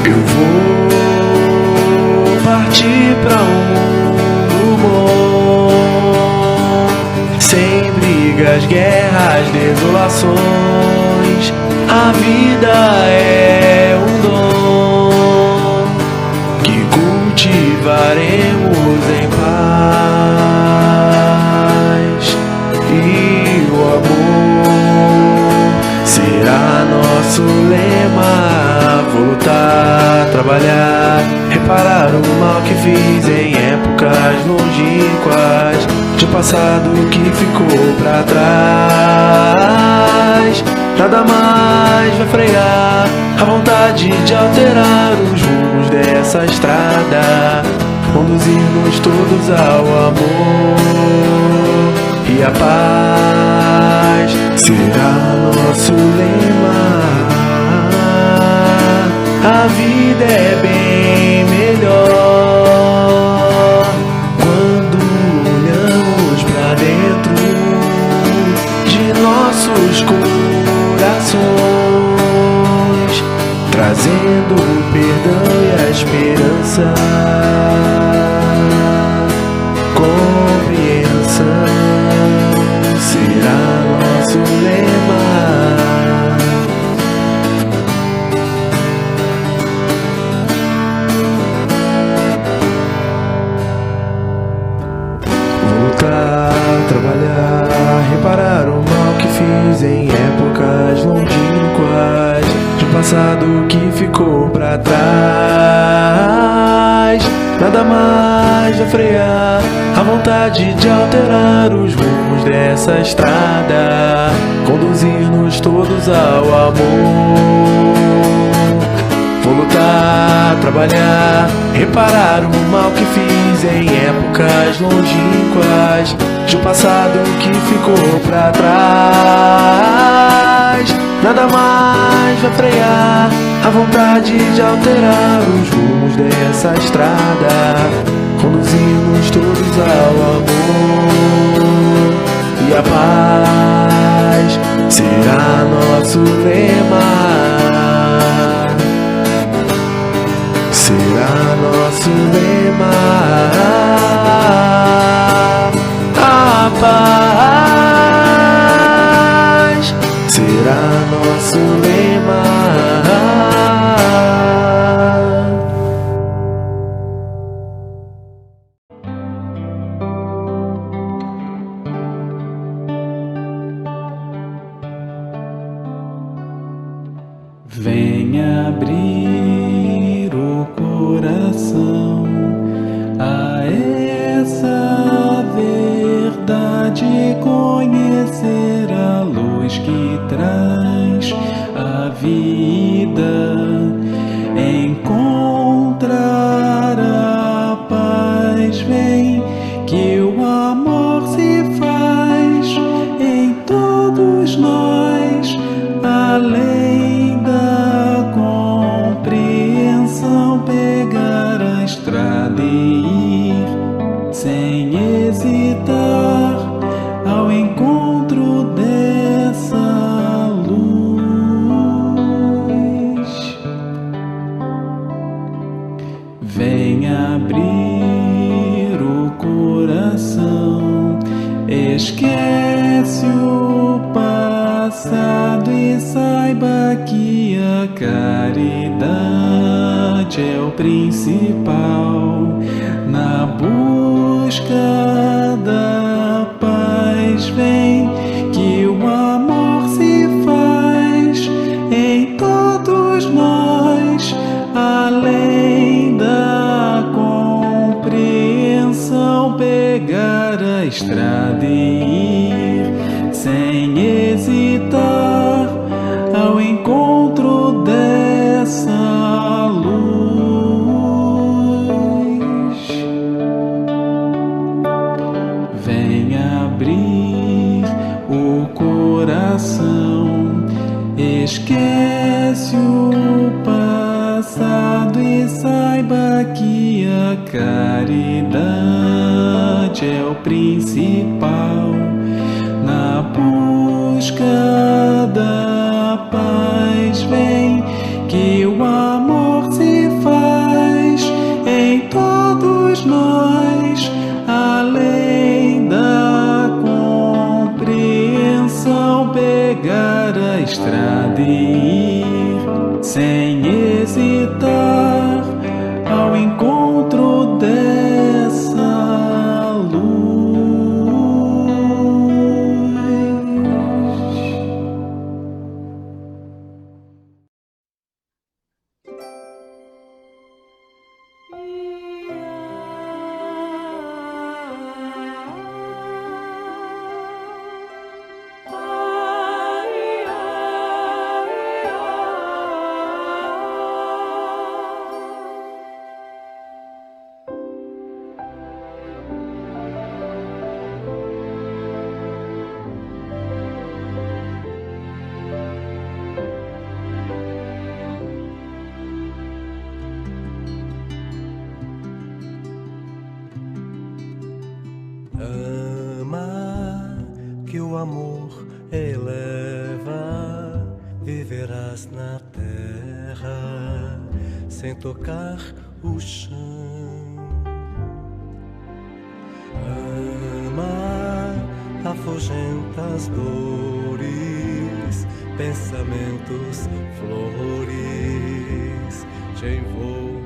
Eu vou partir pra um mundo bom, sem brigas, guerras, desolações. A vida é um dom que cultivaremos em paz, e o amor será nosso lema. Vou lutar, trabalhar, reparar o mal que fiz em épocas longínquas, de passado que ficou pra trás. Nada mais vai frear a vontade de alterar os rumos dessa estrada, conduzir-nos todos ao amor, e a paz será nosso lema. A vida é bem melhor quando olhamos pra dentro de nossos corações, trazendo o perdão e a esperança, compreensão será nosso lema. Trabalhar, reparar o mal que fiz em épocas longínquas, de passado que ficou pra trás. Nada mais vai frear a vontade de alterar os rumos dessa estrada, conduzir-nos todos ao amor. Vou lutar, trabalhar, reparar o mal que fiz em épocas longínquas, de um passado que ficou pra trás. Nada mais vai frear a vontade de alterar os rumos dessa estrada, conduzir-nos todos ao amor, e a paz será nosso lema. Será nosso lema. A paz será nosso lema. Venha abrir o coração a essa verdade, conhecer a luz que traz a vida, encontrar a paz. Vem que o amor se faz em todos nós, além da compreensão, pegar a estrada e ir sem hesitar ao encontro dessa luz. Vem abrir o coração, esquece o passado e saiba que a caridade é o principal na busca da paz. Vem que o amor se faz em todos nós, além da compreensão, pegar a estrada e ir sem hesitar ao encontro dessa luz. Vem abrir o coração, esquece o passado e saiba que a caridade é o principal na busca da paz. Vem que o amor se sem tocar o chão. Ama, afugenta as dores, pensamentos, flores te envolverão.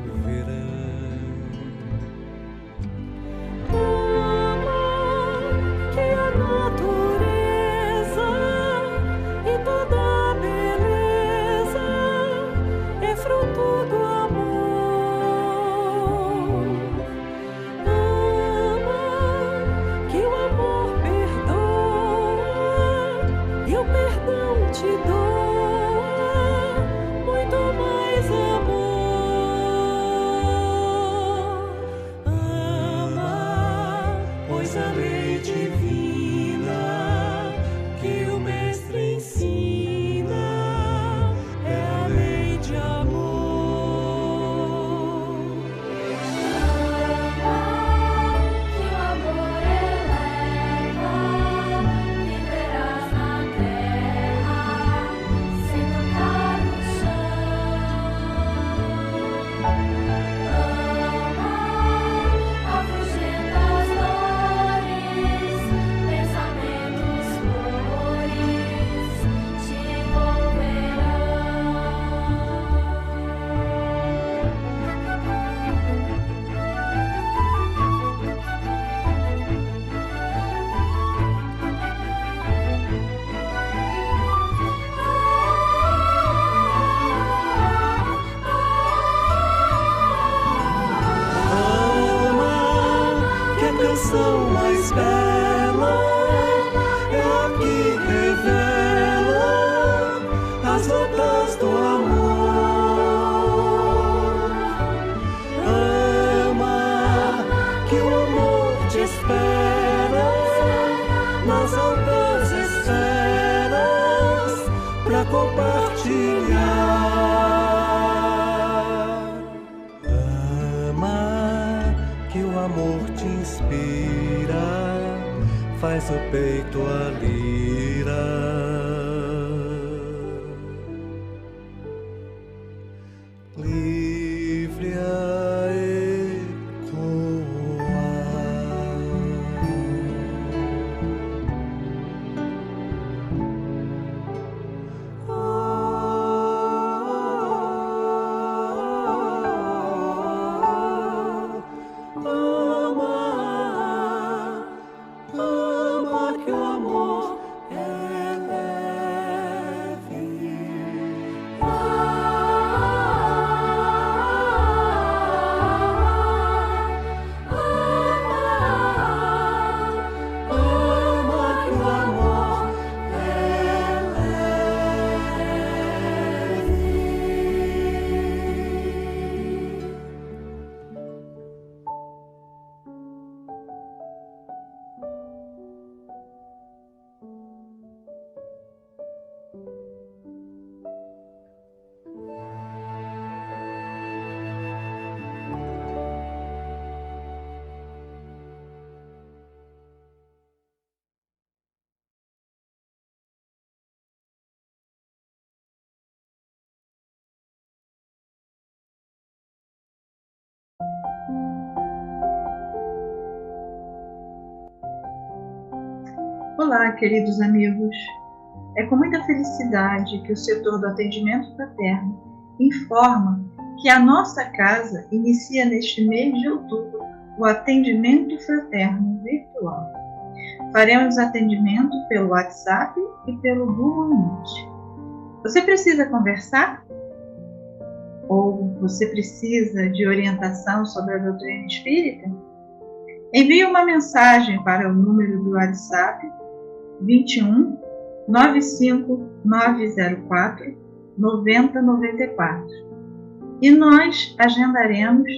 Mais bela é a que revela as notas do amor. Ama, que o amor te espera nas altas esferas pra compartilhar. Ama, que o amor te inspira, faz o peito a lira. Livre a ecoar. Que o amor é leve. Olá, queridos amigos. É com muita felicidade que o setor do atendimento fraterno informa que a nossa casa inicia neste mês de outubro o atendimento fraterno virtual. Faremos atendimento pelo WhatsApp e pelo Google Meet. Você precisa conversar? Ou você precisa de orientação sobre a doutrina espírita? Envie uma mensagem para o número do WhatsApp 21 95 904 9094 e nós agendaremos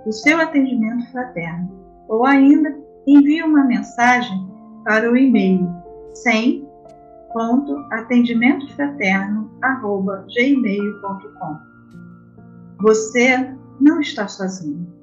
o seu atendimento fraterno. Ou ainda, envie uma mensagem para o e-mail 100.atendimentofraterno@gmail.com. Você não está sozinho.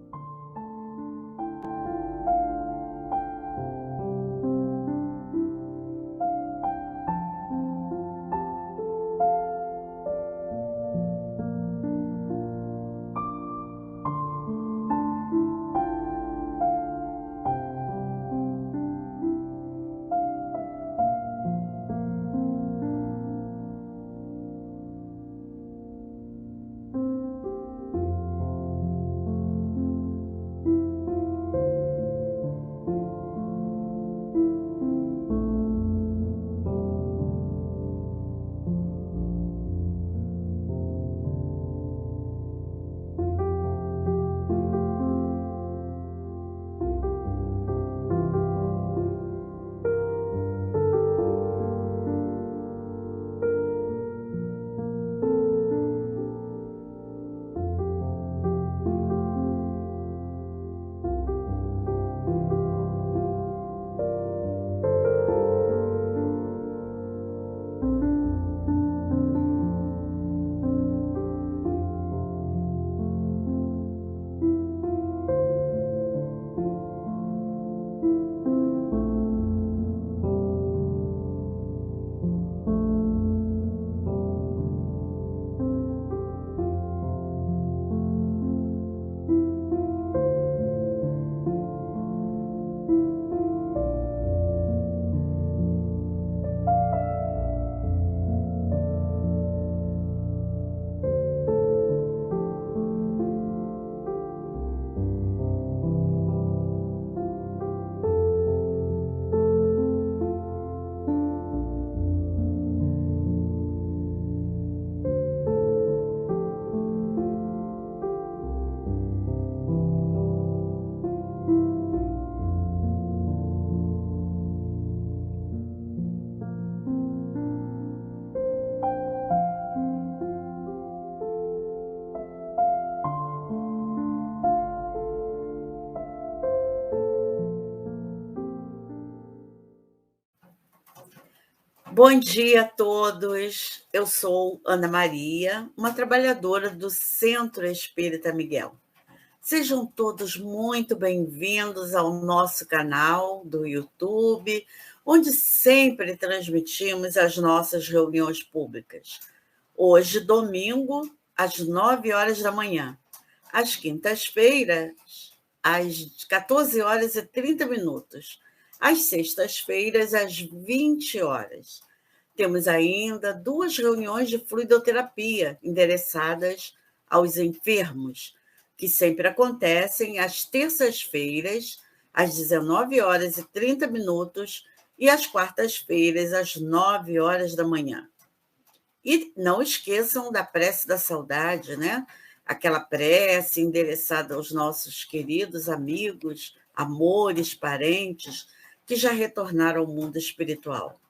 Bom dia a todos. Eu sou Ana Maria, uma trabalhadora do Centro Espírita Miguel. Sejam todos muito bem-vindos ao nosso canal do YouTube, onde sempre transmitimos as nossas reuniões públicas. Hoje, domingo, às 9 horas da manhã. Às quintas-feiras, às 14 horas e 30 minutos. Às sextas-feiras, às 20 horas. Temos ainda 2 reuniões de fluidoterapia endereçadas aos enfermos, que sempre acontecem às terças-feiras, às 19 horas e 30 minutos e às quartas-feiras, às 9 horas da manhã. E não esqueçam da prece da saudade, né? Aquela prece endereçada aos nossos queridos amigos, amores, parentes, que já retornaram ao mundo espiritual.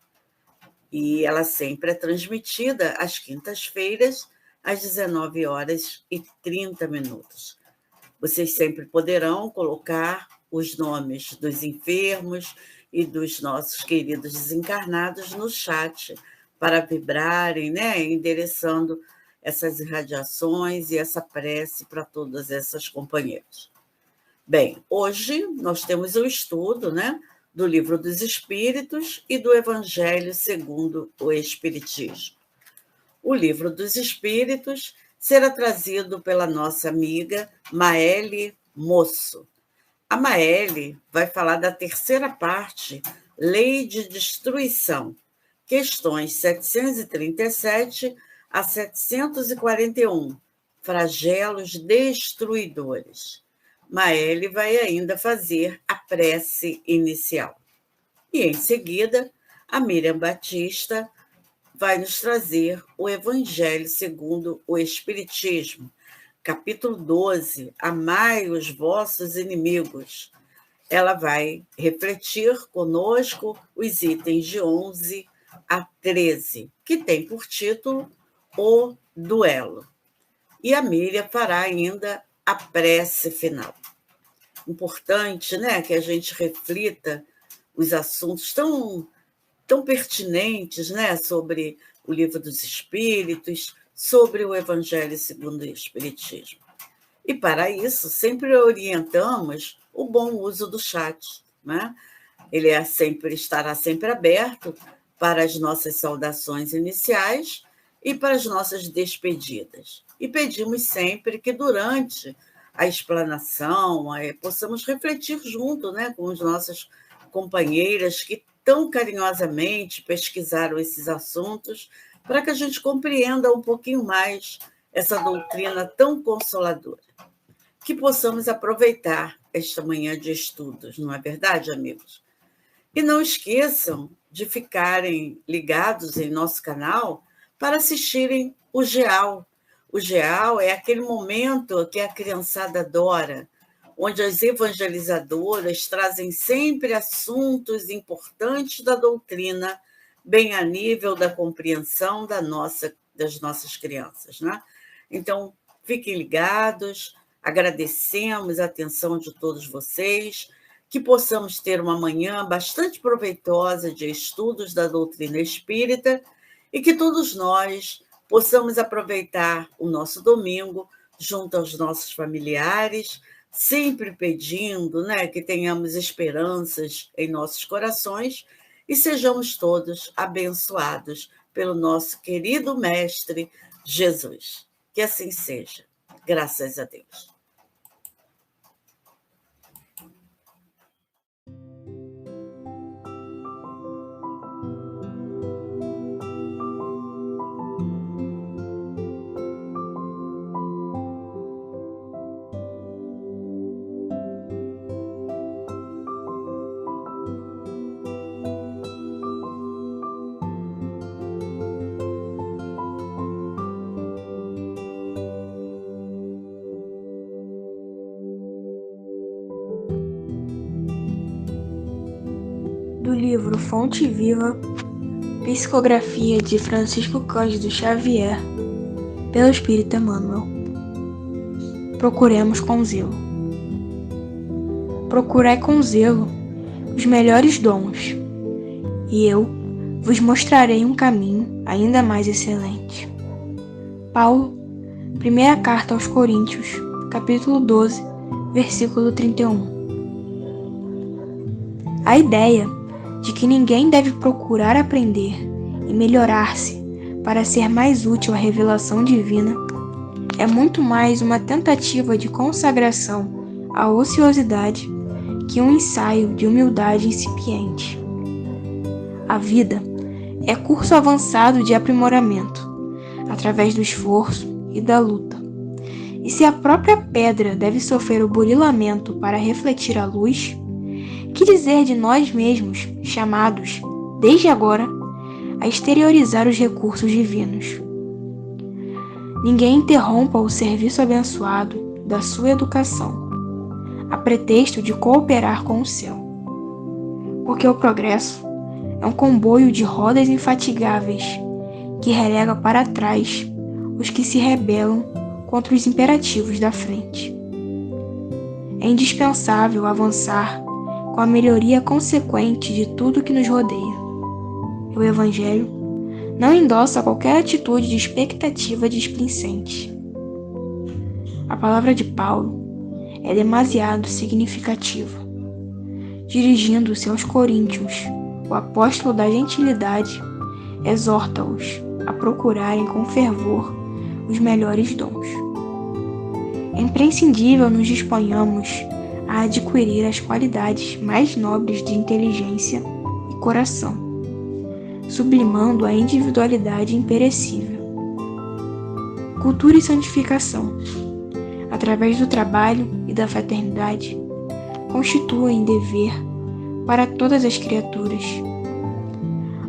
E ela sempre é transmitida às quintas-feiras, às 19 horas e 30 minutos. Vocês sempre poderão colocar os nomes dos enfermos e dos nossos queridos desencarnados no chat para vibrarem, né? Endereçando essas irradiações e essa prece para todas essas companheiras. Bem, hoje nós temos o estudo, né, do Livro dos Espíritos e do Evangelho segundo o Espiritismo. O Livro dos Espíritos será trazido pela nossa amiga Maëlle Moço. A Maëlle vai falar da terceira parte, Lei de Destruição, questões 737 a 741, flagelos destruidores. Maëlle vai ainda fazer a prece inicial. E, em seguida, a Miriam Batista vai nos trazer o Evangelho segundo o Espiritismo, capítulo 12, Amai os vossos inimigos. Ela vai refletir conosco os itens de 11 a 13, que tem por título O Duelo. E a Miriam fará ainda a prece final. Importante, né, que a gente reflita os assuntos tão pertinentes, né, sobre o Livro dos Espíritos, sobre o Evangelho segundo o Espiritismo. E, para isso, sempre orientamos o bom uso do chat, né? Ele estará sempre aberto para as nossas saudações iniciais e para as nossas despedidas. E pedimos sempre que, durante a explanação, possamos refletir junto, né, com as nossas companheiras que tão carinhosamente pesquisaram esses assuntos, para que a gente compreenda um pouquinho mais essa doutrina tão consoladora. Que possamos aproveitar esta manhã de estudos, não é verdade, amigos? E não esqueçam de ficarem ligados em nosso canal para assistirem o GEAL. O GEAL é aquele momento que a criançada adora, onde as evangelizadoras trazem sempre assuntos importantes da doutrina, bem a nível da compreensão das nossas crianças, né? Então, fiquem ligados, agradecemos a atenção de todos vocês, que possamos ter uma manhã bastante proveitosa de estudos da doutrina espírita e que todos nós possamos aproveitar o nosso domingo junto aos nossos familiares, sempre pedindo, né, que tenhamos esperanças em nossos corações e sejamos todos abençoados pelo nosso querido Mestre Jesus. Que assim seja. Graças a Deus. Do livro Fonte Viva, psicografia de Francisco Cândido Xavier, pelo Espírito Emmanuel. Procuremos com zelo. Procurai com zelo os melhores dons, e eu vos mostrarei um caminho ainda mais excelente. Paulo, primeira carta aos Coríntios, capítulo 12, versículo 31. A ideia de que ninguém deve procurar aprender e melhorar-se para ser mais útil à revelação divina é muito mais uma tentativa de consagração à ociosidade que um ensaio de humildade incipiente. A vida é curso avançado de aprimoramento, através do esforço e da luta. E se a própria pedra deve sofrer o burilamento para refletir a luz, que dizer de nós mesmos, chamados, desde agora, a exteriorizar os recursos divinos? Ninguém interrompa o serviço abençoado da sua educação, a pretexto de cooperar com o céu. Porque o progresso é um comboio de rodas infatigáveis que relega para trás os que se rebelam contra os imperativos da frente. É indispensável avançar com a melhoria consequente de tudo que nos rodeia. O Evangelho não endossa qualquer atitude de expectativa displicente. A palavra de Paulo é demasiado significativa. Dirigindo-se aos coríntios, o apóstolo da gentilidade exorta-os a procurarem com fervor os melhores dons. É imprescindível nos disponhamos a adquirir as qualidades mais nobres de inteligência e coração, sublimando a individualidade imperecível. Cultura e santificação, através do trabalho e da fraternidade, constituem dever para todas as criaturas.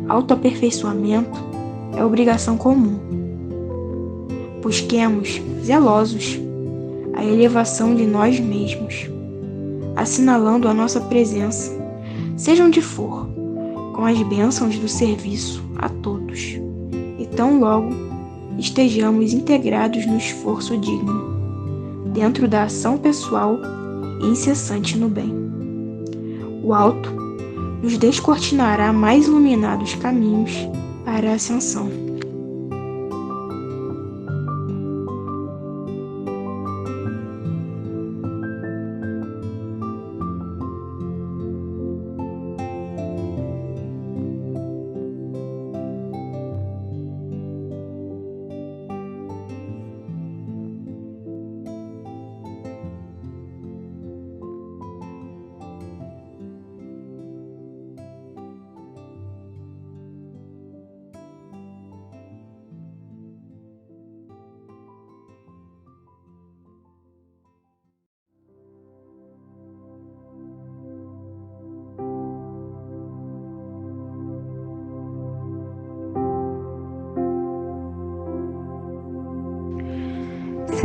Autoaperfeiçoamento é obrigação comum. Busquemos, zelosos, a elevação de nós mesmos, assinalando a nossa presença, seja onde for, com as bênçãos do serviço a todos, e tão logo estejamos integrados no esforço digno, dentro da ação pessoal e incessante no bem. O alto nos descortinará mais iluminados caminhos para a ascensão.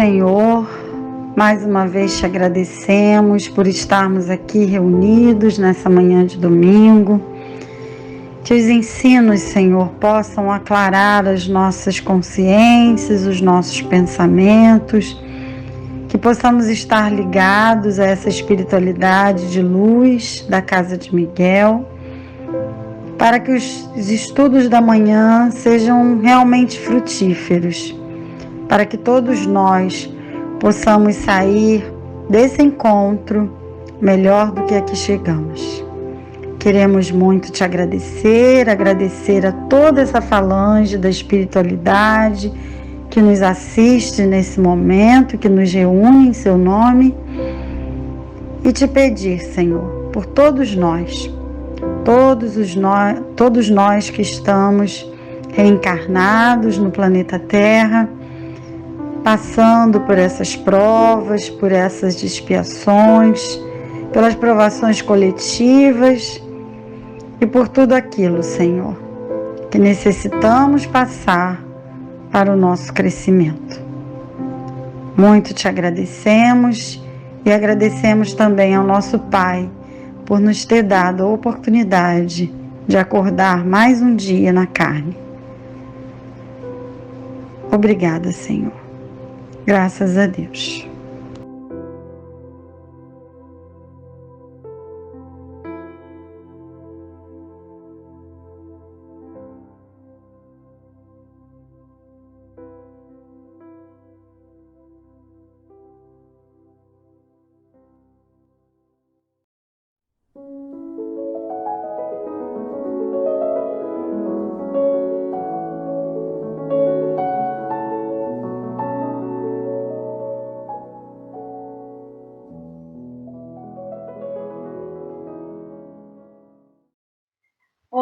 Senhor, mais uma vez te agradecemos por estarmos aqui reunidos nessa manhã de domingo. Que os ensinos, Senhor, possam aclarar as nossas consciências, os nossos pensamentos, que possamos estar ligados a essa espiritualidade de luz da Casa de Miguel, para que os estudos da manhã sejam realmente frutíferos, para que todos nós possamos sair desse encontro melhor do que aqui chegamos. Queremos muito te agradecer a toda essa falange da espiritualidade que nos assiste nesse momento, que nos reúne em seu nome, e te pedir, Senhor, por todos nós que estamos reencarnados no planeta Terra, passando por essas provas, por essas expiações, pelas provações coletivas e por tudo aquilo, Senhor, que necessitamos passar para o nosso crescimento. Muito te agradecemos e agradecemos também ao nosso Pai por nos ter dado a oportunidade de acordar mais um dia na carne. Obrigada, Senhor. Graças a Deus.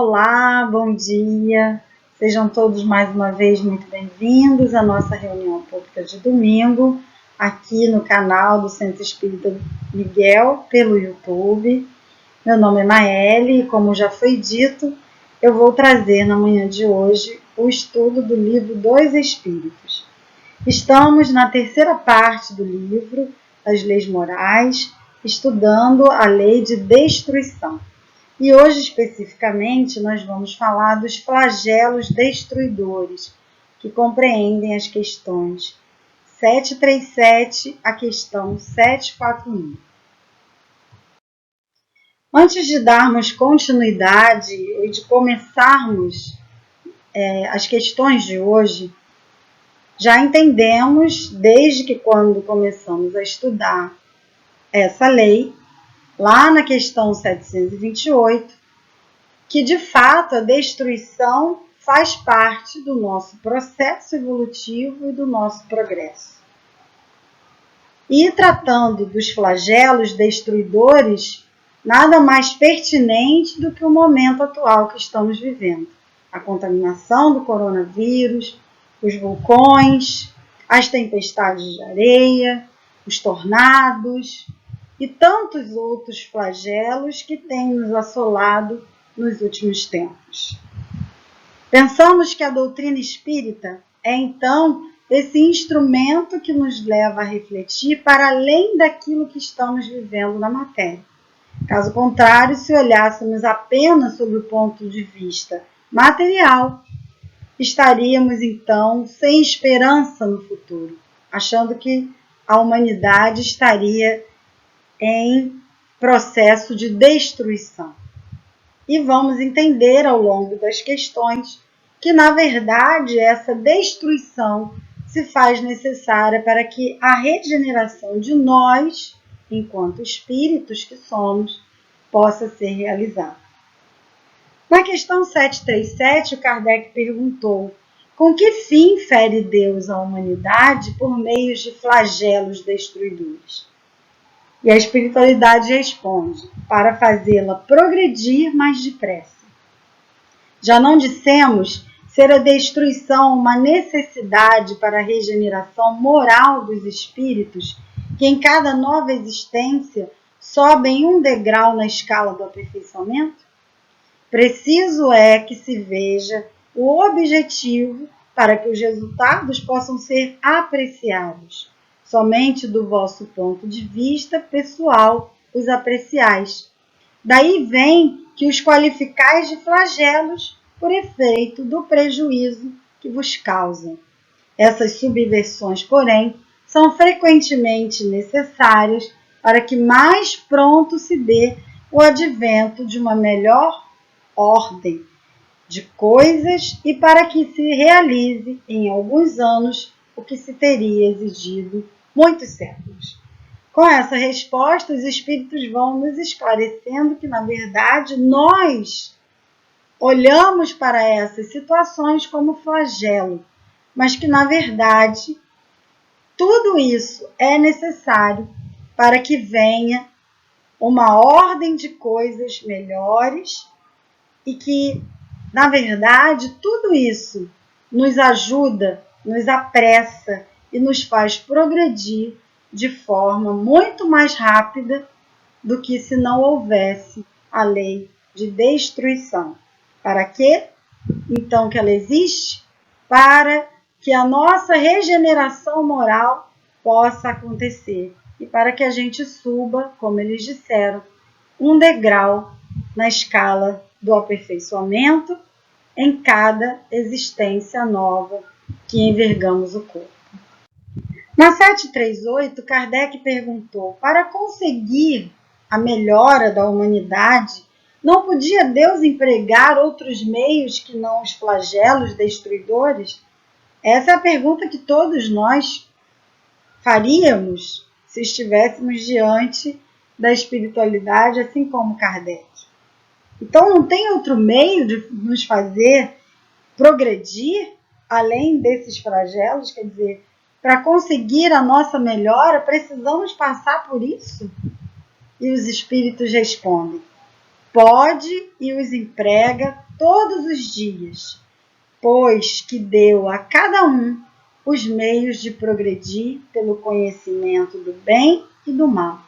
Olá, bom dia. Sejam todos mais uma vez muito bem-vindos à nossa reunião pública de domingo, aqui no canal do Centro Espírita Miguel, pelo YouTube. Meu nome é Maeli e, como já foi dito, eu vou trazer na manhã de hoje o estudo do livro Dos Espíritos. Estamos na terceira parte do livro, as leis morais, estudando a lei de destruição. E hoje, especificamente, nós vamos falar dos flagelos destruidores, que compreendem as questões 737 a questão 741. Antes de darmos continuidade e de começarmos as questões de hoje, já entendemos, desde que quando começamos a estudar essa lei, lá na questão 728, que de fato a destruição faz parte do nosso processo evolutivo e do nosso progresso. E tratando dos flagelos destruidores, nada mais pertinente do que o momento atual que estamos vivendo. A contaminação do coronavírus, os vulcões, as tempestades de areia, os tornados e tantos outros flagelos que têm nos assolado nos últimos tempos. Pensamos que a doutrina espírita é, então, esse instrumento que nos leva a refletir para além daquilo que estamos vivendo na matéria. Caso contrário, se olhássemos apenas sob o ponto de vista material, estaríamos, então, sem esperança no futuro, achando que a humanidade estaria em processo de destruição. E vamos entender ao longo das questões que, na verdade, essa destruição se faz necessária para que a regeneração de nós, enquanto espíritos que somos, possa ser realizada. Na questão 737, o Kardec perguntou: com que fim fere Deus a humanidade por meio de flagelos destruidores? E a espiritualidade responde: para fazê-la progredir mais depressa. Já não dissemos ser a destruição uma necessidade para a regeneração moral dos espíritos, que em cada nova existência sobem um degrau na escala do aperfeiçoamento? Preciso é que se veja o objetivo para que os resultados possam ser apreciados. Somente do vosso ponto de vista pessoal os apreciais. Daí vem que os qualificais de flagelos por efeito do prejuízo que vos causam. Essas subversões, porém, são frequentemente necessárias para que mais pronto se dê o advento de uma melhor ordem de coisas e para que se realize em alguns anos o que se teria exigido muitos séculos. Com essa resposta, os espíritos vão nos esclarecendo que, na verdade, nós olhamos para essas situações como flagelo, mas que, na verdade, tudo isso é necessário para que venha uma ordem de coisas melhores e que, na verdade, tudo isso nos ajuda, nos apressa e nos faz progredir de forma muito mais rápida do que se não houvesse a lei de destruição. Para quê? Então, que ela existe? Para que a nossa regeneração moral possa acontecer e para que a gente suba, como eles disseram, um degrau na escala do aperfeiçoamento em cada existência nova que envergamos o corpo. Na 738, Kardec perguntou: para conseguir a melhora da humanidade, não podia Deus empregar outros meios que não os flagelos destruidores? Essa é a pergunta que todos nós faríamos se estivéssemos diante da espiritualidade, assim como Kardec. Então, não tem outro meio de nos fazer progredir além desses flagelos? Quer dizer, para conseguir a nossa melhora, precisamos passar por isso? E os espíritos respondem: pode e os emprega todos os dias, pois que deu a cada um os meios de progredir pelo conhecimento do bem e do mal.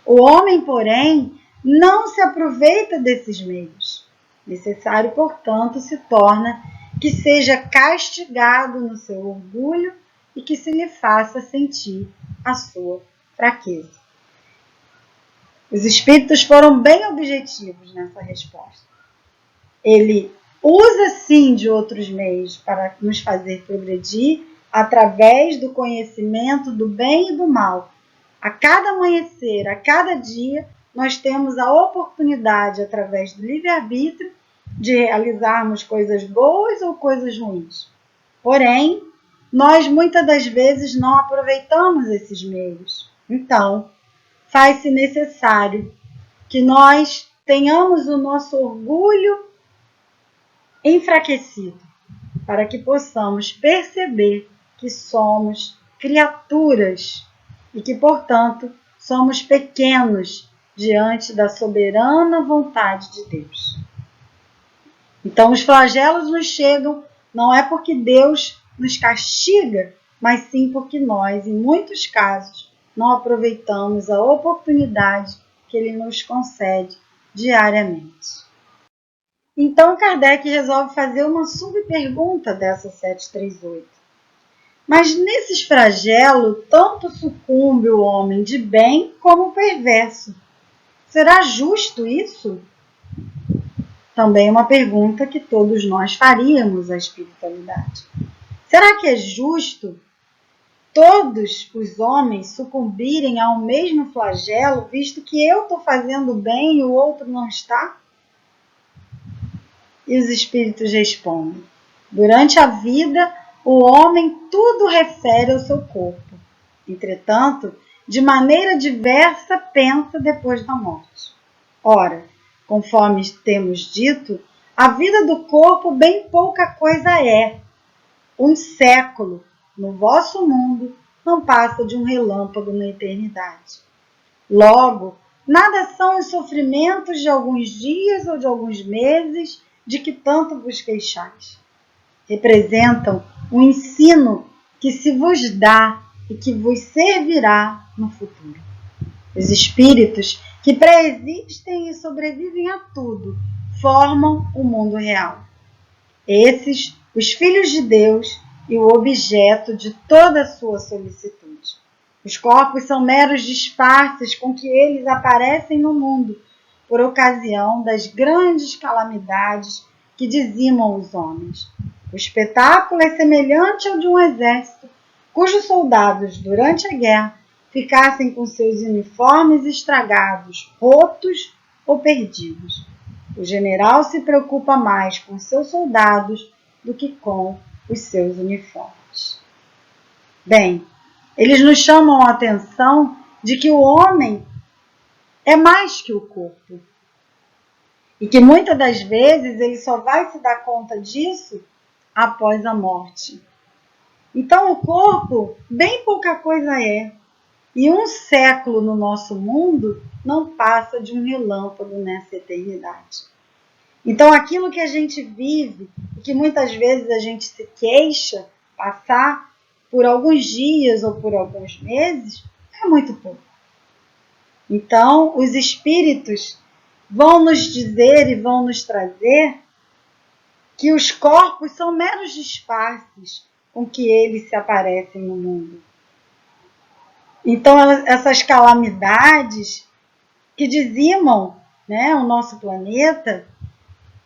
O homem, porém, não se aproveita desses meios. Necessário, portanto, se torna que seja castigado no seu orgulho e que se lhe faça sentir a sua fraqueza. Os espíritos foram bem objetivos nessa resposta. Ele usa sim de outros meios para nos fazer progredir através do conhecimento do bem e do mal. A cada amanhecer, a cada dia, nós temos a oportunidade, através do livre-arbítrio, de realizarmos coisas boas ou coisas ruins. Porém, nós muitas das vezes não aproveitamos esses meios. Então, faz-se necessário que nós tenhamos o nosso orgulho enfraquecido, para que possamos perceber que somos criaturas e que, portanto, somos pequenos diante da soberana vontade de Deus. Então, os flagelos nos chegam não é porque Deus nos castiga, mas sim porque nós, em muitos casos, não aproveitamos a oportunidade que Ele nos concede diariamente. Então, Kardec resolve fazer uma subpergunta dessa 738. Mas nesses flagelos, tanto sucumbe o homem de bem como o perverso. Será justo isso? Também uma pergunta que todos nós faríamos à espiritualidade. Será que é justo todos os homens sucumbirem ao mesmo flagelo, visto que eu estou fazendo bem e o outro não está? E os espíritos respondem: durante a vida, o homem tudo refere ao seu corpo. Entretanto, de maneira diversa pensa depois da morte. Ora, conforme temos dito, a vida do corpo bem pouca coisa é. Um século no vosso mundo não passa de um relâmpago na eternidade. Logo, nada são os sofrimentos de alguns dias ou de alguns meses de que tanto vos queixais. Representam um ensino que se vos dá e que vos servirá no futuro. Os espíritos que preexistem e sobrevivem a tudo formam o mundo real. Esses, os filhos de Deus e o objeto de toda a sua solicitude. Os corpos são meros disfarces com que eles aparecem no mundo, por ocasião das grandes calamidades que dizimam os homens. O espetáculo é semelhante ao de um exército, cujos soldados, durante a guerra, ficassem com seus uniformes estragados, rotos ou perdidos. O general se preocupa mais com seus soldados do que com os seus uniformes. Bem, eles nos chamam a atenção de que o homem é mais que o corpo. E que muitas das vezes ele só vai se dar conta disso após a morte. Então o corpo, bem pouca coisa é. E um século no nosso mundo não passa de um relâmpago nessa eternidade. Então aquilo que a gente vive, e que muitas vezes a gente se queixa, passar por alguns dias ou por alguns meses, é muito pouco. Então os espíritos vão nos dizer e vão nos trazer que os corpos são meros disfarces com que eles se aparecem no mundo. Então, essas calamidades que dizimam, o nosso planeta,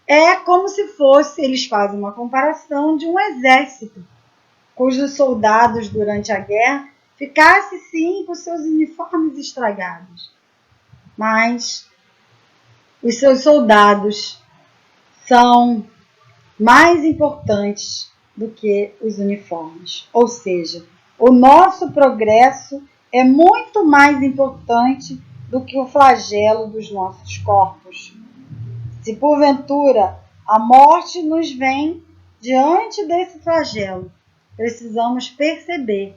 é como se fosse, eles fazem uma comparação de um exército, cujos soldados, durante a guerra, ficassem, sim, com seus uniformes estragados. Mas os seus soldados são mais importantes do que os uniformes. Ou seja, o nosso progresso é muito mais importante do que o flagelo dos nossos corpos. Se porventura a morte nos vem diante desse flagelo, precisamos perceber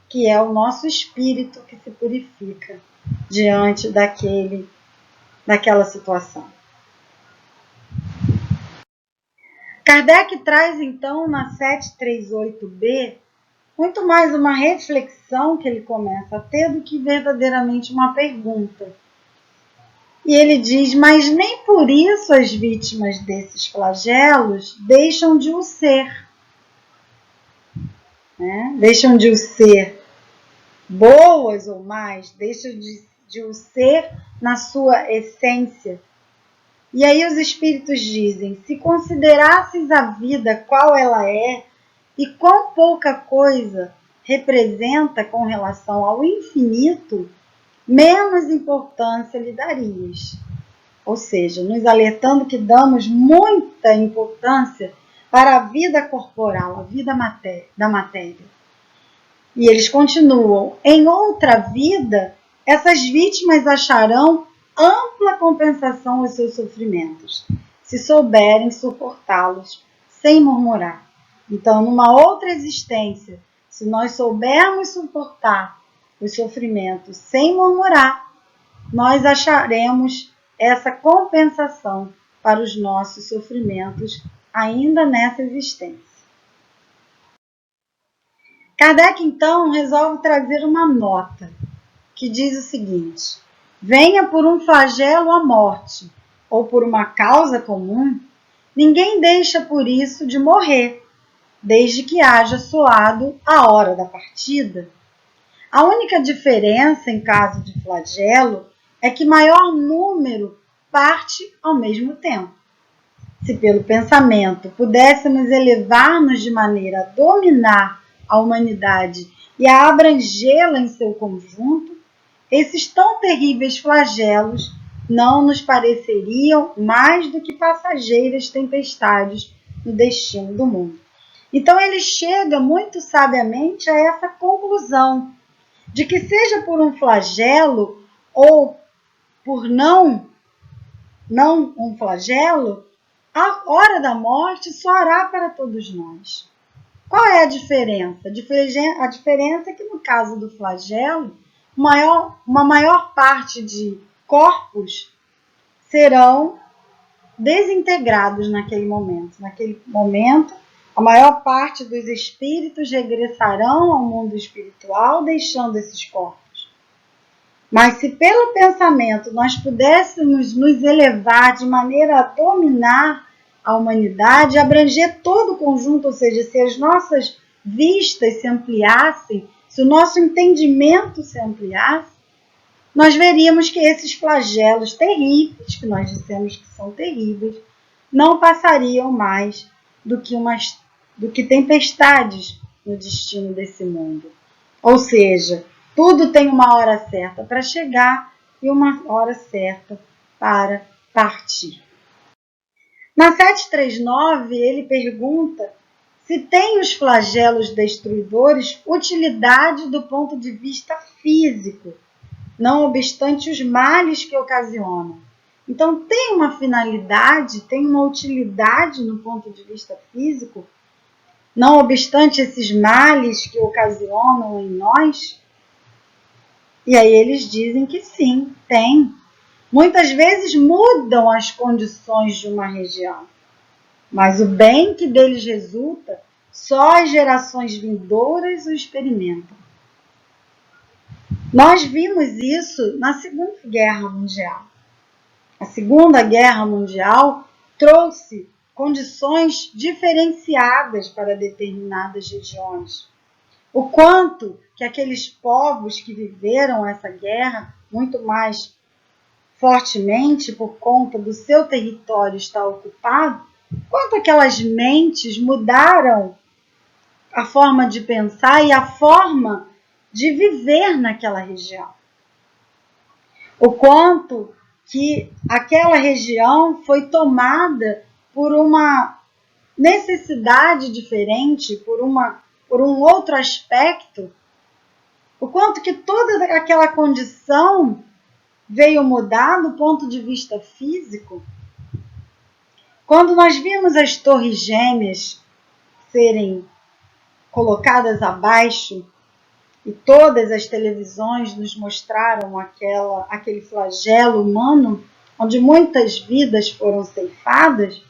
que é o nosso espírito que se purifica diante daquela situação. Kardec traz então na 738b muito mais uma reflexão que ele começa a ter do que verdadeiramente uma pergunta. E ele diz, mas nem por isso as vítimas desses flagelos deixam de o ser. Né? Deixam de o ser boas ou mais, deixam de o ser na sua essência. E aí os espíritos dizem, se considerasses a vida qual ela é, e quão pouca coisa representa com relação ao infinito, menos importância lhe darias. Ou seja, nos alertando que damos muita importância para a vida corporal, a vida da matéria. E eles continuam, em outra vida, essas vítimas acharão ampla compensação aos seus sofrimentos, se souberem suportá-los sem murmurar. Então, numa outra existência, se nós soubermos suportar os sofrimentos sem murmurar, nós acharemos essa compensação para os nossos sofrimentos ainda nessa existência. Kardec, então, resolve trazer uma nota que diz o seguinte: venha por um flagelo a morte ou por uma causa comum, ninguém deixa por isso de morrer, desde que haja soado a hora da partida. A única diferença em caso de flagelo é que maior número parte ao mesmo tempo. Se pelo pensamento pudéssemos elevar-nos de maneira a dominar a humanidade e a abrangê-la em seu conjunto, esses tão terríveis flagelos não nos pareceriam mais do que passageiras tempestades no destino do mundo. Então ele chega muito sabiamente a essa conclusão, de que seja por um flagelo ou por não um flagelo, a hora da morte soará para todos nós. Qual é a diferença? A diferença é que no caso do flagelo, uma maior parte de corpos serão desintegrados naquele momento. Naquele momento, a maior parte dos espíritos regressarão ao mundo espiritual, deixando esses corpos. Mas se pelo pensamento nós pudéssemos nos elevar de maneira a dominar a humanidade, abranger todo o conjunto, ou seja, se as nossas vistas se ampliassem, se o nosso entendimento se ampliasse, nós veríamos que esses flagelos terríveis, que nós dissemos que são terríveis, não passariam mais do que tempestades no destino desse mundo. Ou seja, tudo tem uma hora certa para chegar e uma hora certa para partir. Na 739, ele pergunta se tem os flagelos destruidores utilidade do ponto de vista físico, não obstante os males que ocasionam. Então, tem uma finalidade, tem uma utilidade no ponto de vista físico, não obstante esses males que ocasionam em nós? E aí eles dizem que sim, tem. Muitas vezes mudam as condições de uma região, mas o bem que deles resulta, só as gerações vindouras o experimentam. Nós vimos isso na Segunda Guerra Mundial. A Segunda Guerra Mundial trouxe condições diferenciadas para determinadas regiões. O quanto que aqueles povos que viveram essa guerra, muito mais fortemente por conta do seu território estar ocupado, quanto aquelas mentes mudaram a forma de pensar e a forma de viver naquela região. O quanto que aquela região foi tomada por uma necessidade diferente, por um outro aspecto, o quanto que toda aquela condição veio mudar do ponto de vista físico. Quando nós vimos as torres gêmeas serem colocadas abaixo e todas as televisões nos mostraram aquele flagelo humano, onde muitas vidas foram ceifadas,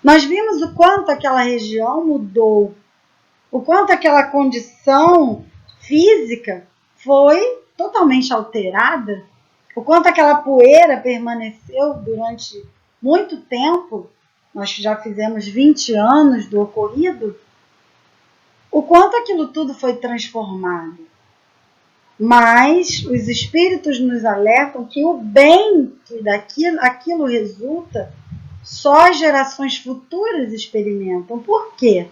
Nós vimos o quanto aquela região mudou, o quanto aquela condição física foi totalmente alterada, o quanto aquela poeira permaneceu durante muito tempo. Nós já fizemos 20 anos do ocorrido, o quanto aquilo tudo foi transformado. Mas os espíritos nos alertam que o bem que aquilo resulta, só as gerações futuras experimentam. Por quê?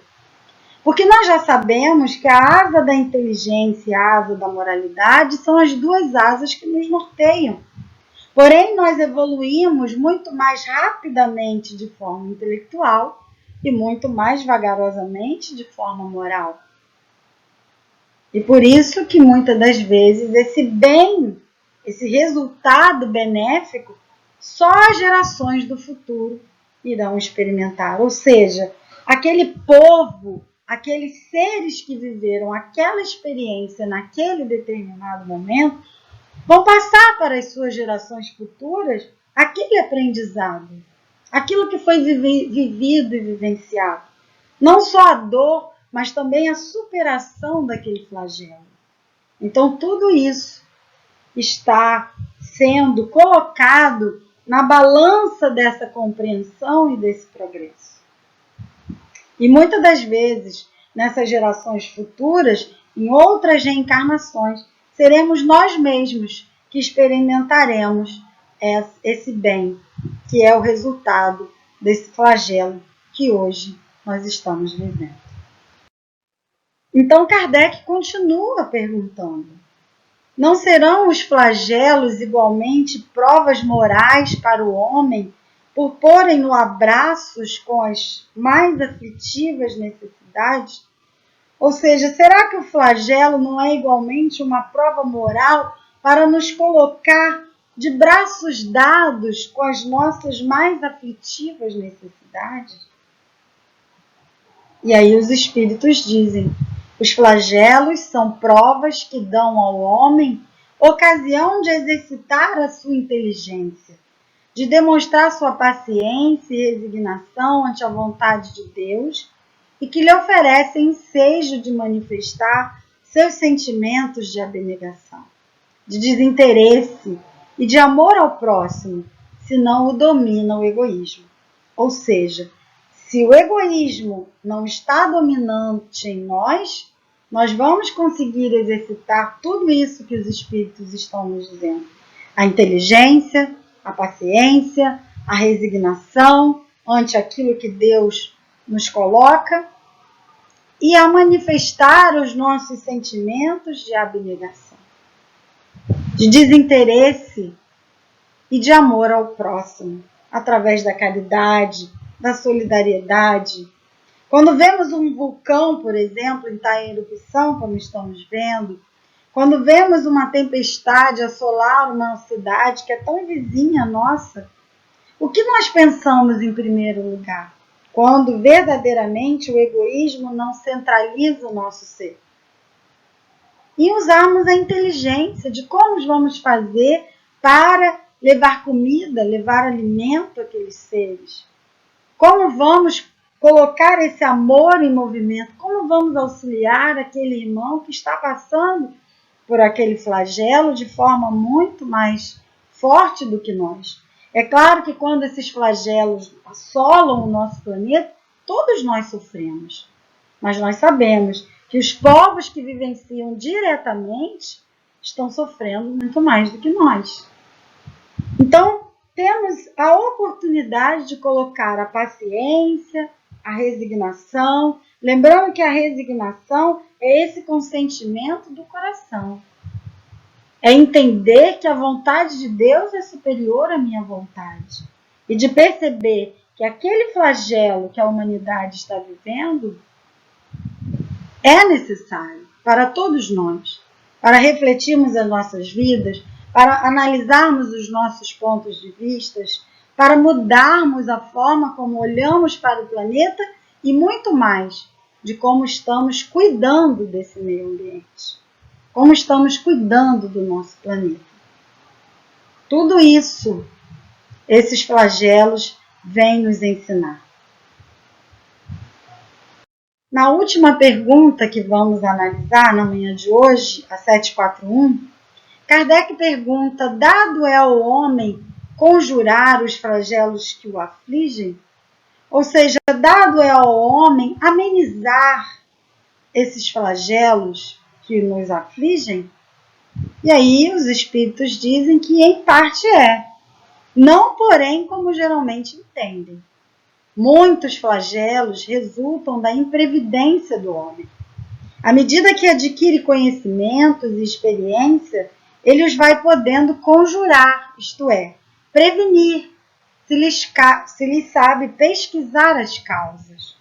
Porque nós já sabemos que a asa da inteligência e a asa da moralidade são as duas asas que nos norteiam. Porém, nós evoluímos muito mais rapidamente de forma intelectual e muito mais vagarosamente de forma moral. E por isso que muitas das vezes esse bem, esse resultado benéfico, só as gerações do futuro irão experimentar. Ou seja, aquele povo, aqueles seres que viveram aquela experiência naquele determinado momento, vão passar para as suas gerações futuras aquele aprendizado, aquilo que foi vivido e vivenciado. Não só a dor, mas também a superação daquele flagelo. Então, tudo isso está sendo colocado na balança dessa compreensão e desse progresso. E muitas das vezes, nessas gerações futuras, em outras reencarnações, seremos nós mesmos que experimentaremos esse bem, que é o resultado desse flagelo que hoje nós estamos vivendo. Então Kardec continua perguntando: não serão os flagelos igualmente provas morais para o homem por porem-no a braços com as mais aflitivas necessidades? Ou seja, será que o flagelo não é igualmente uma prova moral para nos colocar de braços dados com as nossas mais aflitivas necessidades? E aí os espíritos dizem: os flagelos são provas que dão ao homem ocasião de exercitar a sua inteligência, de demonstrar sua paciência e resignação ante a vontade de Deus, e que lhe oferecem ensejo de manifestar seus sentimentos de abnegação, de desinteresse e de amor ao próximo, se não o domina o egoísmo. Ou seja, se o egoísmo não está dominante em nós, nós vamos conseguir exercitar tudo isso que os espíritos estão nos dizendo. A inteligência, a paciência, a resignação ante aquilo que Deus nos coloca e a manifestar os nossos sentimentos de abnegação, de desinteresse e de amor ao próximo, através da caridade, da solidariedade. Quando vemos um vulcão, por exemplo, estar em erupção, como estamos vendo, quando vemos uma tempestade assolar uma cidade que é tão vizinha nossa, o que nós pensamos em primeiro lugar? Quando verdadeiramente o egoísmo não centraliza o nosso ser. E usarmos a inteligência de como vamos fazer para levar comida, levar alimento àqueles seres. Como vamos colocar esse amor em movimento? Como vamos auxiliar aquele irmão que está passando por aquele flagelo de forma muito mais forte do que nós? É claro que quando esses flagelos assolam o nosso planeta, todos nós sofremos. Mas nós sabemos que os povos que vivenciam diretamente estão sofrendo muito mais do que nós. Então, temos a oportunidade de colocar a paciência, a resignação, lembrando que a resignação é esse consentimento do coração. É entender que a vontade de Deus é superior à minha vontade. E de perceber que aquele flagelo que a humanidade está vivendo é necessário para todos nós, para refletirmos as nossas vidas, para analisarmos os nossos pontos de vista, para mudarmos a forma como olhamos para o planeta e muito mais de como estamos cuidando desse meio ambiente, como estamos cuidando do nosso planeta. Tudo isso, esses flagelos vêm nos ensinar. Na última pergunta que vamos analisar na manhã de hoje, a 741, Kardec pergunta: dado é ao homem conjurar os flagelos que o afligem? Ou seja, dado é ao homem amenizar esses flagelos que nos afligem? E aí os espíritos dizem que em parte é, não porém como geralmente entendem. Muitos flagelos resultam da imprevidência do homem. À medida que adquire conhecimentos e experiência, ele os vai podendo conjurar, isto é, prevenir, se lhe sabe pesquisar as causas.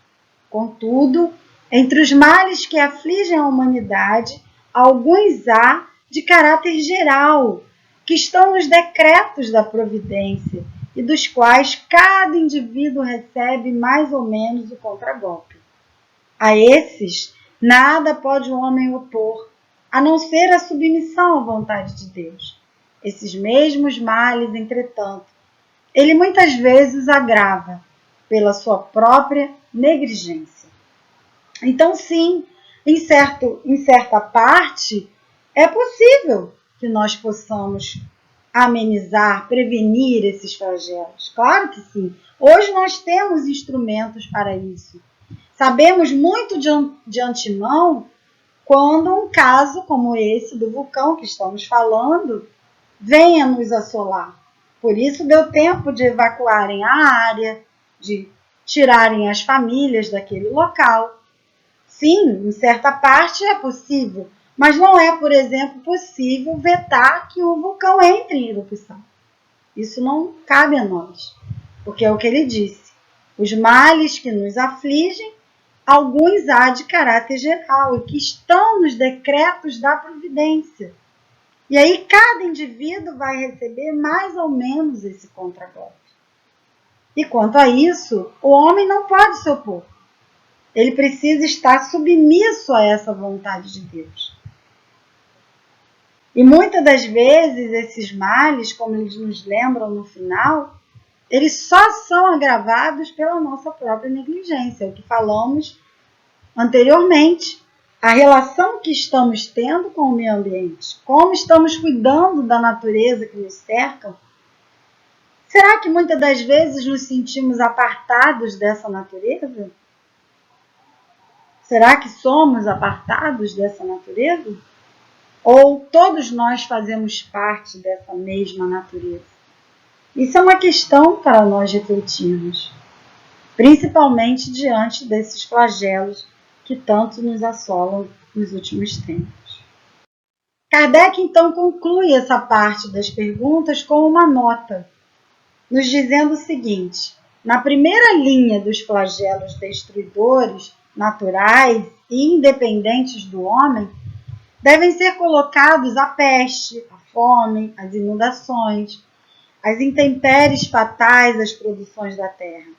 Contudo, entre os males que afligem a humanidade, alguns há de caráter geral, que estão nos decretos da providência e dos quais cada indivíduo recebe mais ou menos o contragolpe. A esses, nada pode o homem opor, a não ser a submissão à vontade de Deus. Esses mesmos males, entretanto, ele muitas vezes agrava pela sua própria negligência. Então, sim, em certa parte, é possível que nós possamos amenizar, prevenir esses flagelos. Claro que sim. Hoje nós temos instrumentos para isso. Sabemos muito de antemão quando um caso como esse do vulcão que estamos falando venha nos assolar. Por isso deu tempo de evacuarem a área, de tirarem as famílias daquele local. Sim, em certa parte é possível, mas não é, por exemplo, possível vetar que o vulcão entre em erupção. Isso não cabe a nós, porque é o que ele disse. Os males que nos afligem, alguns há de caráter geral e que estão nos decretos da providência. E aí cada indivíduo vai receber mais ou menos esse contragolpe. E quanto a isso, o homem não pode se opor. Ele precisa estar submisso a essa vontade de Deus. E muitas das vezes esses males, como eles nos lembram no final, eles só são agravados pela nossa própria negligência, é o que falamos anteriormente. A relação que estamos tendo com o meio ambiente, como estamos cuidando da natureza que nos cerca. Será que muitas das vezes nos sentimos apartados dessa natureza? Será que somos apartados dessa natureza? Ou todos nós fazemos parte dessa mesma natureza? Isso é uma questão para nós refletirmos, principalmente diante desses flagelos que tanto nos assolam nos últimos tempos. Kardec, então, conclui essa parte das perguntas com uma nota, nos dizendo o seguinte: na primeira linha dos flagelos destruidores, naturais e independentes do homem, devem ser colocados a peste, a fome, as inundações, as intempéries fatais às produções da terra.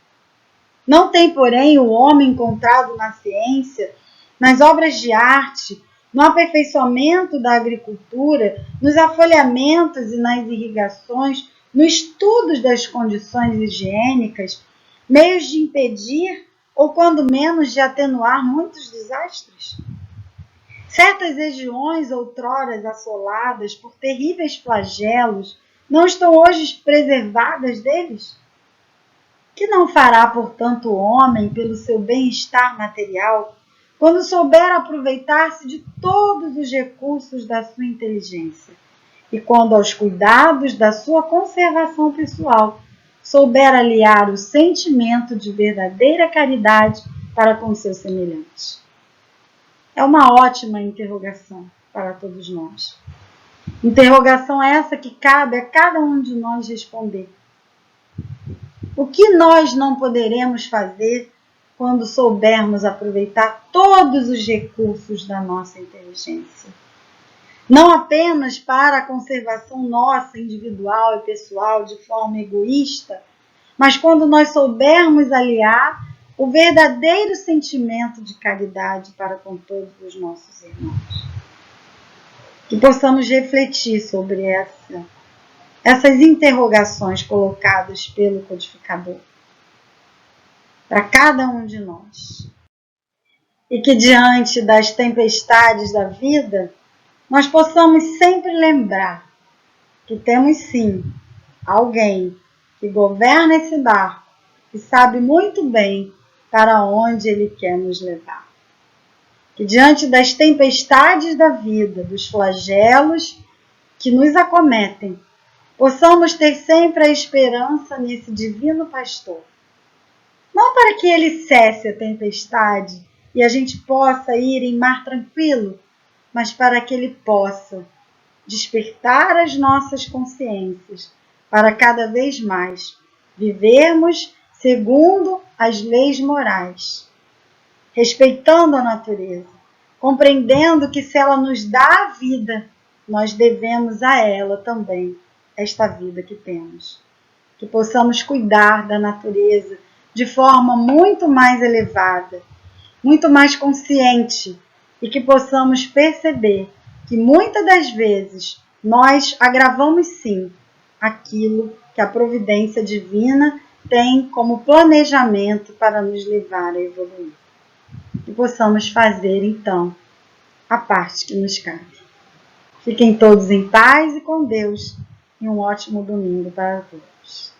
Não tem, porém, o homem encontrado na ciência, nas obras de arte, no aperfeiçoamento da agricultura, nos afolhamentos e nas irrigações, no estudo das condições higiênicas, meios de impedir ou, quando menos, de atenuar muitos desastres? Certas regiões outroras assoladas por terríveis flagelos não estão hoje preservadas deles? Que não fará, portanto, o homem pelo seu bem-estar material, quando souber aproveitar-se de todos os recursos da sua inteligência e quando aos cuidados da sua conservação pessoal souber aliar o sentimento de verdadeira caridade para com seus semelhantes? É uma ótima interrogação para todos nós. Interrogação essa que cabe a cada um de nós responder. O que nós não poderemos fazer quando soubermos aproveitar todos os recursos da nossa inteligência? Não apenas para a conservação nossa, individual e pessoal, de forma egoísta, mas quando nós soubermos aliar o verdadeiro sentimento de caridade para com todos os nossos irmãos. Que possamos refletir sobre essas interrogações colocadas pelo codificador para cada um de nós. e que diante das tempestades da vida, nós possamos sempre lembrar que temos sim alguém que governa esse barco e sabe muito bem para onde ele quer nos levar. Que diante das tempestades da vida, dos flagelos que nos acometem, possamos ter sempre a esperança nesse divino pastor. Não para que ele cesse a tempestade e a gente possa ir em mar tranquilo, mas para que ele possa despertar as nossas consciências para cada vez mais vivermos segundo as leis morais, respeitando a natureza, compreendendo que se ela nos dá a vida, nós devemos a ela também esta vida que temos. Que possamos cuidar da natureza de forma muito mais elevada, muito mais consciente, e que possamos perceber que muitas das vezes nós agravamos sim aquilo que a providência divina tem como planejamento para nos levar a evoluir. Que possamos fazer então a parte que nos cabe. Fiquem todos em paz e com Deus, e um ótimo domingo para todos.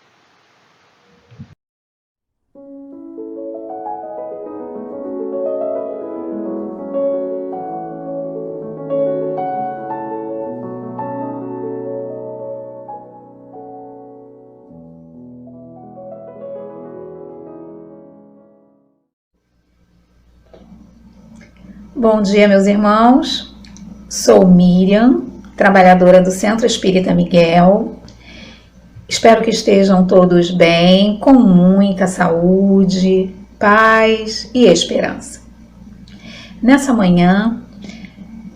Bom dia, meus irmãos. Sou Miriam, trabalhadora do Centro Espírita Miguel. Espero que estejam todos bem, com muita saúde, paz e esperança. Nessa manhã,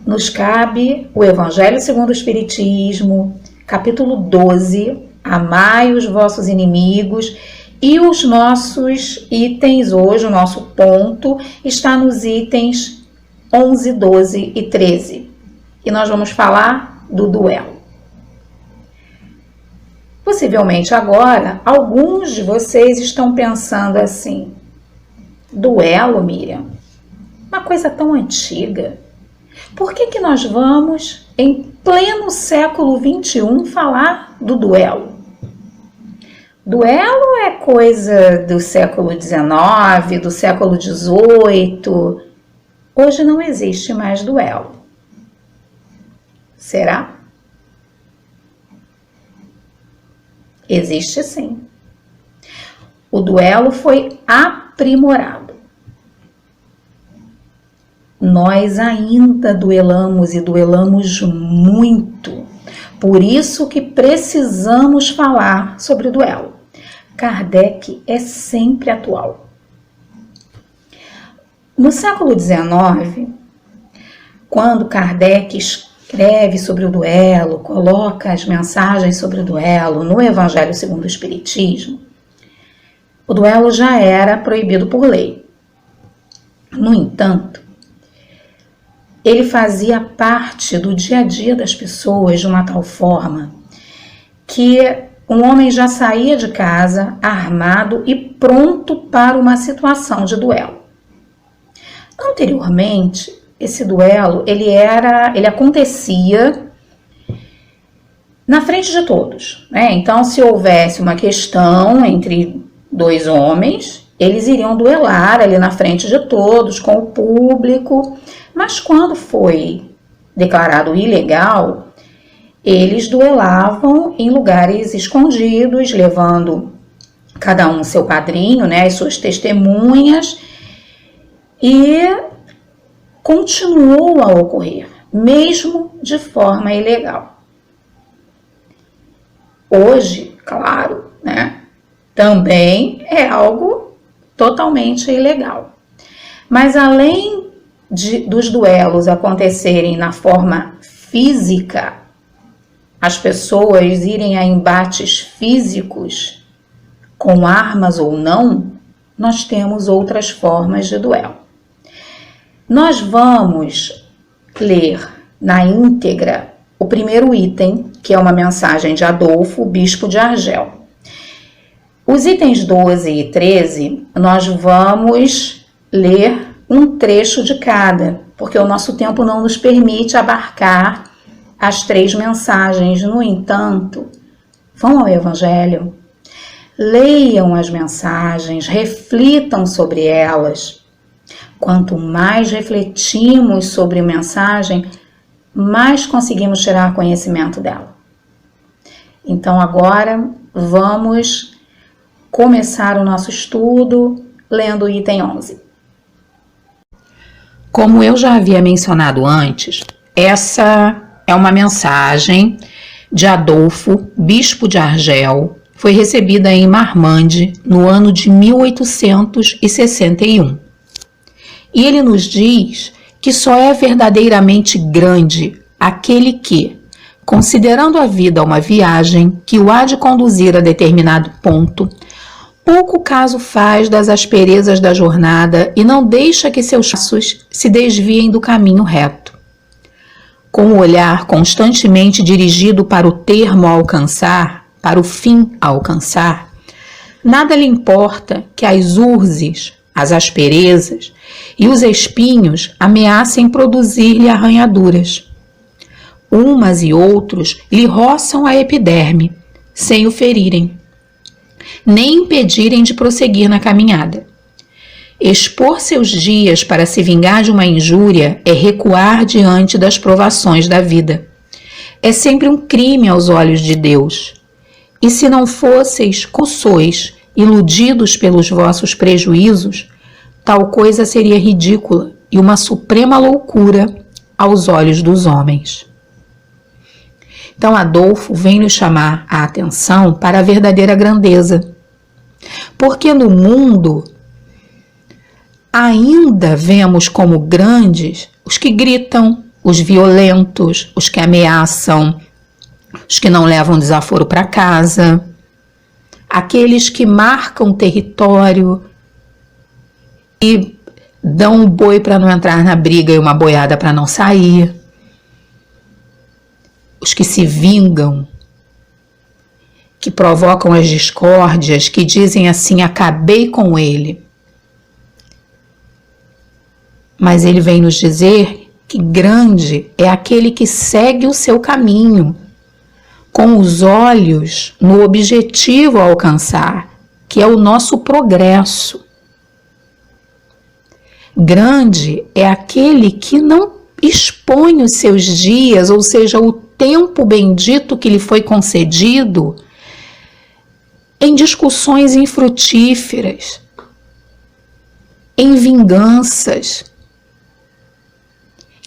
nos cabe o Evangelho segundo o Espiritismo, capítulo 12, Amai os vossos inimigos, e os nossos itens hoje, o nosso ponto, está nos itens 11, 12 e 13. E nós vamos falar do duelo. Possivelmente agora, alguns de vocês estão pensando assim: duelo, Miriam? Uma coisa tão antiga. Por que nós vamos, em pleno século XXI, falar do duelo? Duelo é coisa do século XIX, do século XVIII. Hoje não existe mais duelo. Será? Existe sim. O duelo foi aprimorado. Nós ainda duelamos e duelamos muito. Por isso que precisamos falar sobre o duelo. Kardec é sempre atual. No século XIX, quando Kardec escreve sobre o duelo, coloca as mensagens sobre o duelo no Evangelho segundo o Espiritismo, o duelo já era proibido por lei. No entanto, ele fazia parte do dia a dia das pessoas de uma tal forma que um homem já saía de casa armado e pronto para uma situação de duelo. Anteriormente, esse duelo ele acontecia na frente de todos, né? Então, se houvesse uma questão entre dois homens, eles iriam duelar ali na frente de todos, com o público. Mas quando foi declarado ilegal, eles duelavam em lugares escondidos, levando cada um seu padrinho, né, as suas testemunhas, e continuou a ocorrer, mesmo de forma ilegal. Hoje, claro, né, também é algo totalmente ilegal. Mas além dos duelos acontecerem na forma física, as pessoas irem a embates físicos, com armas ou não, nós temos outras formas de duelo. Nós vamos ler na íntegra o primeiro item, que é uma mensagem de Adolfo, bispo de Argel. Os itens 12 e 13, nós vamos ler um trecho de cada, porque o nosso tempo não nos permite abarcar as 3 mensagens. No entanto, vão ao Evangelho, leiam as mensagens, reflitam sobre elas. Quanto mais refletimos sobre a mensagem, mais conseguimos tirar conhecimento dela. Então agora vamos começar o nosso estudo lendo o item 11. Como eu já havia mencionado antes, essa é uma mensagem de Adolfo, bispo de Argel, foi recebida em Marmande no ano de 1861. E ele nos diz que só é verdadeiramente grande aquele que, considerando a vida uma viagem que o há de conduzir a determinado ponto, pouco caso faz das asperezas da jornada e não deixa que seus passos se desviem do caminho reto. Com o olhar constantemente dirigido para o termo a alcançar, para o fim a alcançar, nada lhe importa que as urzes, as asperezas e os espinhos ameacem produzir-lhe arranhaduras. Umas e outros lhe roçam a epiderme, sem o ferirem, nem impedirem de prosseguir na caminhada. Expor seus dias para se vingar de uma injúria é recuar diante das provações da vida. É sempre um crime aos olhos de Deus. E se não fosseis, sois, iludidos pelos vossos prejuízos, tal coisa seria ridícula e uma suprema loucura aos olhos dos homens. Então Adolfo vem nos chamar a atenção para a verdadeira grandeza. Porque no mundo ainda vemos como grandes os que gritam, os violentos, os que ameaçam, os que não levam desaforo para casa, aqueles que marcam território e dão um boi para não entrar na briga e uma boiada para não sair, os que se vingam, que provocam as discórdias, que dizem assim, acabei com ele. Mas ele vem nos dizer que grande é aquele que segue o seu caminho, com os olhos no objetivo a alcançar, que é o nosso progresso. Grande é aquele que não expõe os seus dias, ou seja, o tempo bendito que lhe foi concedido, em discussões infrutíferas, em vinganças,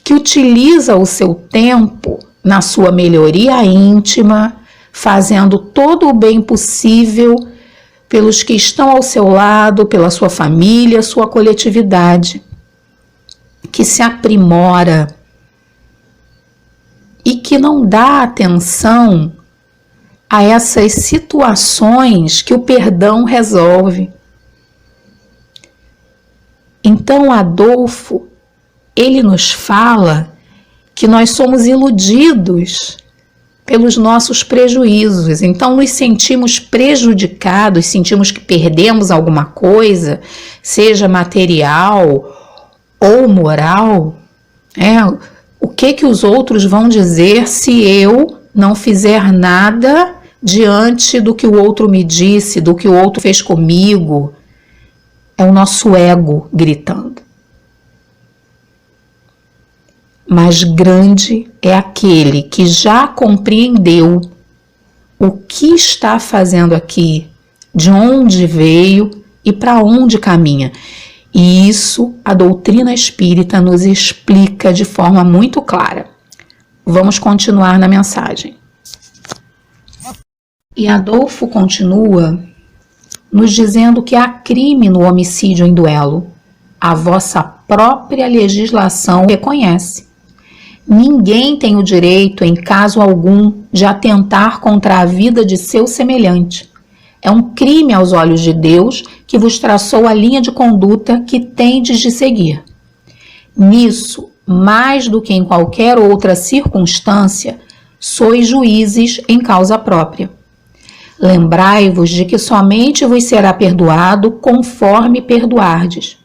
que utiliza o seu tempo na sua melhoria íntima, fazendo todo o bem possível pelos que estão ao seu lado, pela sua família, sua coletividade, que se aprimora e que não dá atenção a essas situações que o perdão resolve. Então Adolfo, ele nos fala que nós somos iludidos pelos nossos prejuízos, então nos sentimos prejudicados, sentimos que perdemos alguma coisa, seja material ou moral. O que os outros vão dizer se eu não fizer nada diante do que o outro me disse, do que o outro fez comigo? É o nosso ego gritando. Mas grande é aquele que já compreendeu o que está fazendo aqui, de onde veio e para onde caminha. E isso a doutrina espírita nos explica de forma muito clara. Vamos continuar na mensagem. E Adolfo continua nos dizendo que há crime no homicídio em duelo. A vossa própria legislação reconhece. Ninguém tem o direito, em caso algum, de atentar contra a vida de seu semelhante. É um crime aos olhos de Deus que vos traçou a linha de conduta que tendes de seguir. Nisso, mais do que em qualquer outra circunstância, sois juízes em causa própria. Lembrai-vos de que somente vos será perdoado conforme perdoardes.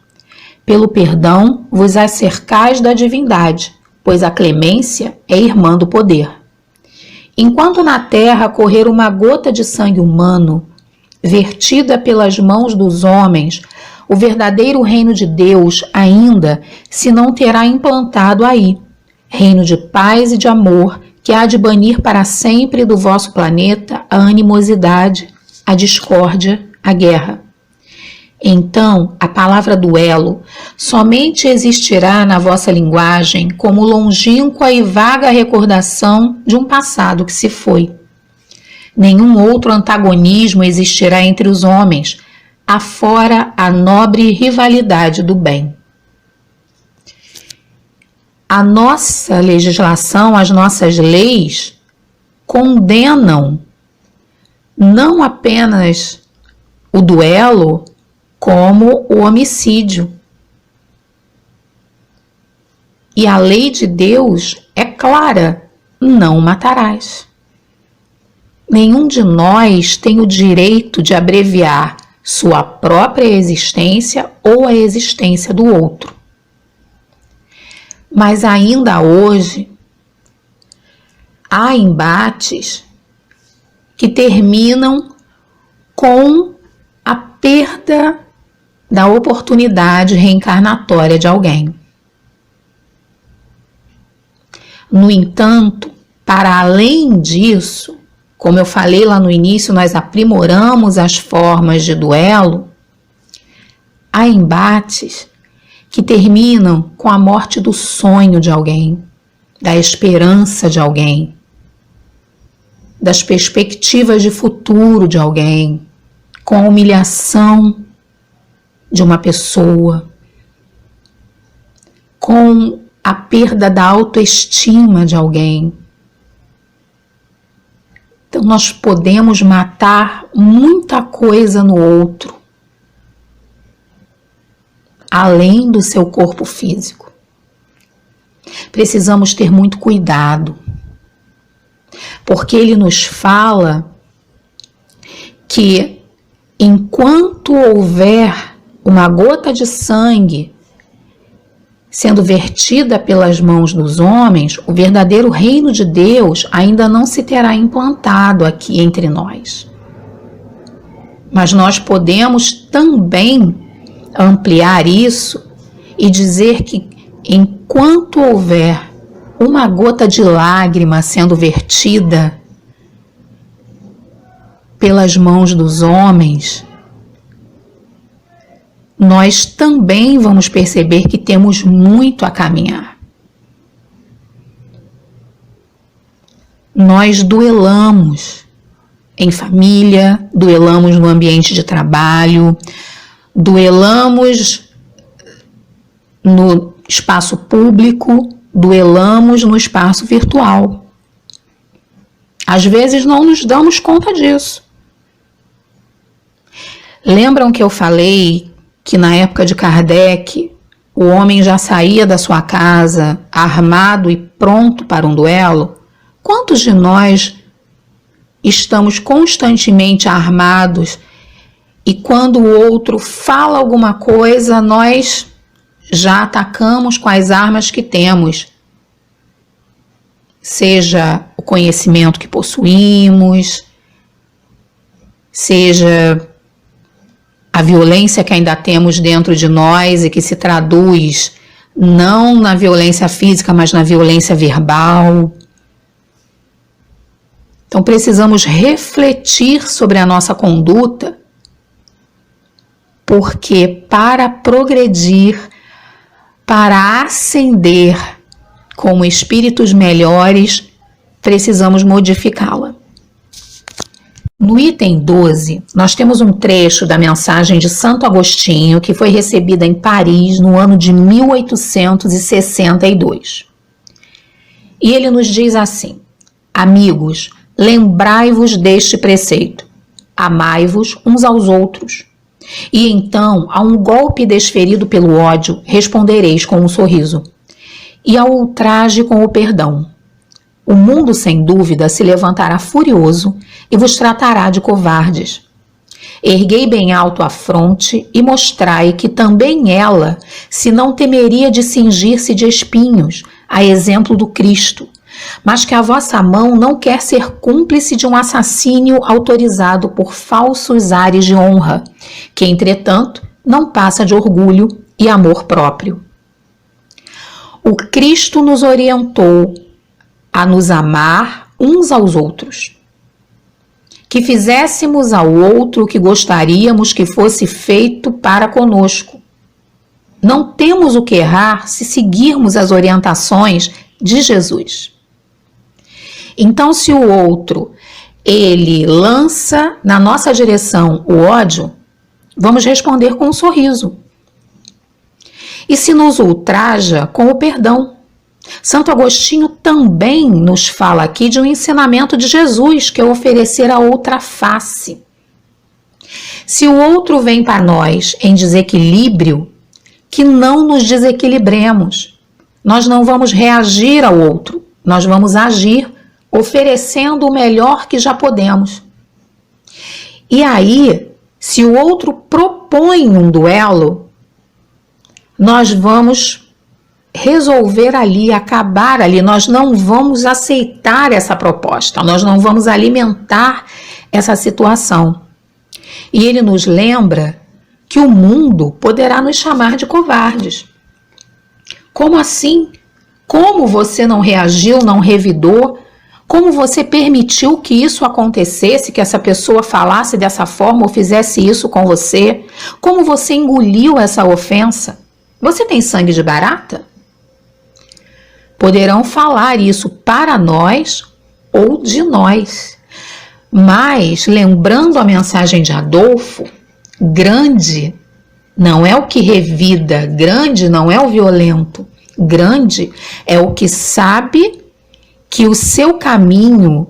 Pelo perdão vos acercais da divindade, pois a clemência é irmã do poder. Enquanto na terra correr uma gota de sangue humano, vertida pelas mãos dos homens, o verdadeiro reino de Deus ainda se não terá implantado aí, reino de paz e de amor, que há de banir para sempre do vosso planeta a animosidade, a discórdia, a guerra. Então, a palavra duelo somente existirá na vossa linguagem como longínqua e vaga recordação de um passado que se foi. Nenhum outro antagonismo existirá entre os homens, afora a nobre rivalidade do bem. A nossa legislação, as nossas leis condenam não apenas o duelo, como o homicídio. E a lei de Deus é clara: não matarás. Nenhum de nós tem o direito de abreviar sua própria existência ou a existência do outro. Mas ainda hoje, há embates que terminam com a perda da oportunidade reencarnatória de alguém. No entanto, para além disso, como eu falei lá no início, nós aprimoramos as formas de duelo. Há embates que terminam com a morte do sonho de alguém, da esperança de alguém, das perspectivas de futuro de alguém, com a humilhação de uma pessoa, com a perda da autoestima de alguém. Então nós podemos matar muita coisa no outro, além do seu corpo físico. Precisamos ter muito cuidado, porque ele nos fala que enquanto houver uma gota de sangue sendo vertida pelas mãos dos homens, o verdadeiro reino de Deus ainda não se terá implantado aqui entre nós. Mas nós podemos também ampliar isso e dizer que enquanto houver uma gota de lágrima sendo vertida pelas mãos dos homens, nós também vamos perceber que temos muito a caminhar. Nós duelamos em família, duelamos no ambiente de trabalho, duelamos no espaço público, duelamos no espaço virtual. Às vezes não nos damos conta disso. Lembram que eu falei que na época de Kardec, o homem já saía da sua casa armado e pronto para um duelo? Quantos de nós estamos constantemente armados e quando o outro fala alguma coisa, nós já atacamos com as armas que temos? Seja o conhecimento que possuímos, seja a violência que ainda temos dentro de nós e que se traduz não na violência física, mas na violência verbal. Então precisamos refletir sobre a nossa conduta, porque para progredir, para ascender como espíritos melhores, precisamos modificá-la. No item 12, nós temos um trecho da mensagem de Santo Agostinho que foi recebida em Paris no ano de 1862. E ele nos diz assim: amigos, lembrai-vos deste preceito, amai-vos uns aos outros. E então, a um golpe desferido pelo ódio, respondereis com um sorriso, e ao ultraje com o perdão. O mundo, sem dúvida, se levantará furioso e vos tratará de covardes. Erguei bem alto a fronte e mostrai que também ela se não temeria de cingir-se de espinhos, a exemplo do Cristo, mas que a vossa mão não quer ser cúmplice de um assassínio autorizado por falsos ares de honra, que, entretanto, não passa de orgulho e amor próprio. O Cristo nos orientou a nos amar uns aos outros, que fizéssemos ao outro o que gostaríamos que fosse feito para conosco. Não temos o que errar se seguirmos as orientações de Jesus. Então, se o outro, ele lança na nossa direção o ódio, vamos responder com um sorriso. E se nos ultraja, com o perdão. Santo Agostinho também nos fala aqui de um ensinamento de Jesus, que é oferecer a outra face. Se o outro vem para nós em desequilíbrio, que não nos desequilibremos. Nós não vamos reagir ao outro, nós vamos agir oferecendo o melhor que já podemos. E aí, se o outro propõe um duelo, nós vamos resolver ali, acabar ali, nós não vamos aceitar essa proposta, nós não vamos alimentar essa situação. E ele nos lembra que o mundo poderá nos chamar de covardes. Como assim? Como você não reagiu, não revidou? Como você permitiu que isso acontecesse, que essa pessoa falasse dessa forma ou fizesse isso com você? Como você engoliu essa ofensa? Você tem sangue de barata? Poderão falar isso para nós ou de nós. Mas, lembrando a mensagem de Adolfo, grande não é o que revida, grande não é o violento, grande é o que sabe que o seu caminho,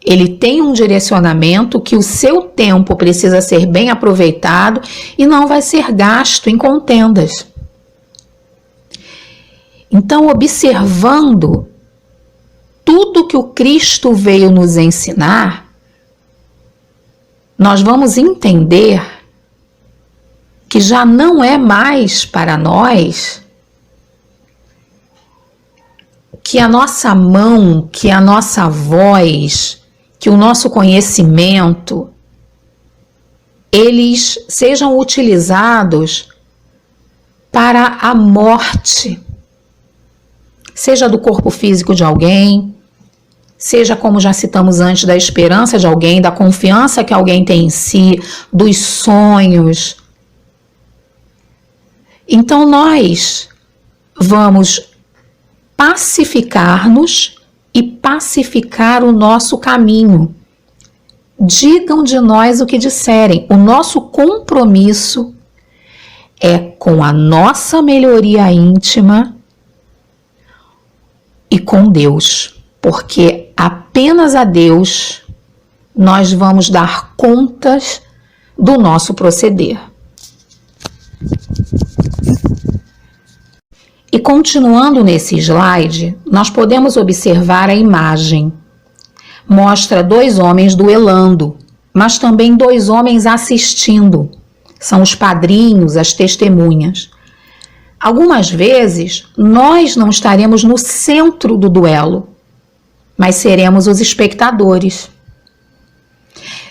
ele tem um direcionamento, que o seu tempo precisa ser bem aproveitado e não vai ser gasto em contendas. Então, observando tudo que o Cristo veio nos ensinar, nós vamos entender que já não é mais para nós que a nossa mão, que a nossa voz, que o nosso conhecimento, eles sejam utilizados para a morte, seja do corpo físico de alguém, seja, como já citamos antes, da esperança de alguém, da confiança que alguém tem em si, dos sonhos. Então nós vamos pacificar-nos e pacificar o nosso caminho. Digam de nós o que disserem. O nosso compromisso é com a nossa melhoria íntima e com Deus, porque apenas a Deus nós vamos dar contas do nosso proceder. E continuando nesse slide, nós podemos observar a imagem. Mostra 2 homens duelando, mas também 2 homens assistindo. São os padrinhos, as testemunhas. Algumas vezes, nós não estaremos no centro do duelo, mas seremos os espectadores.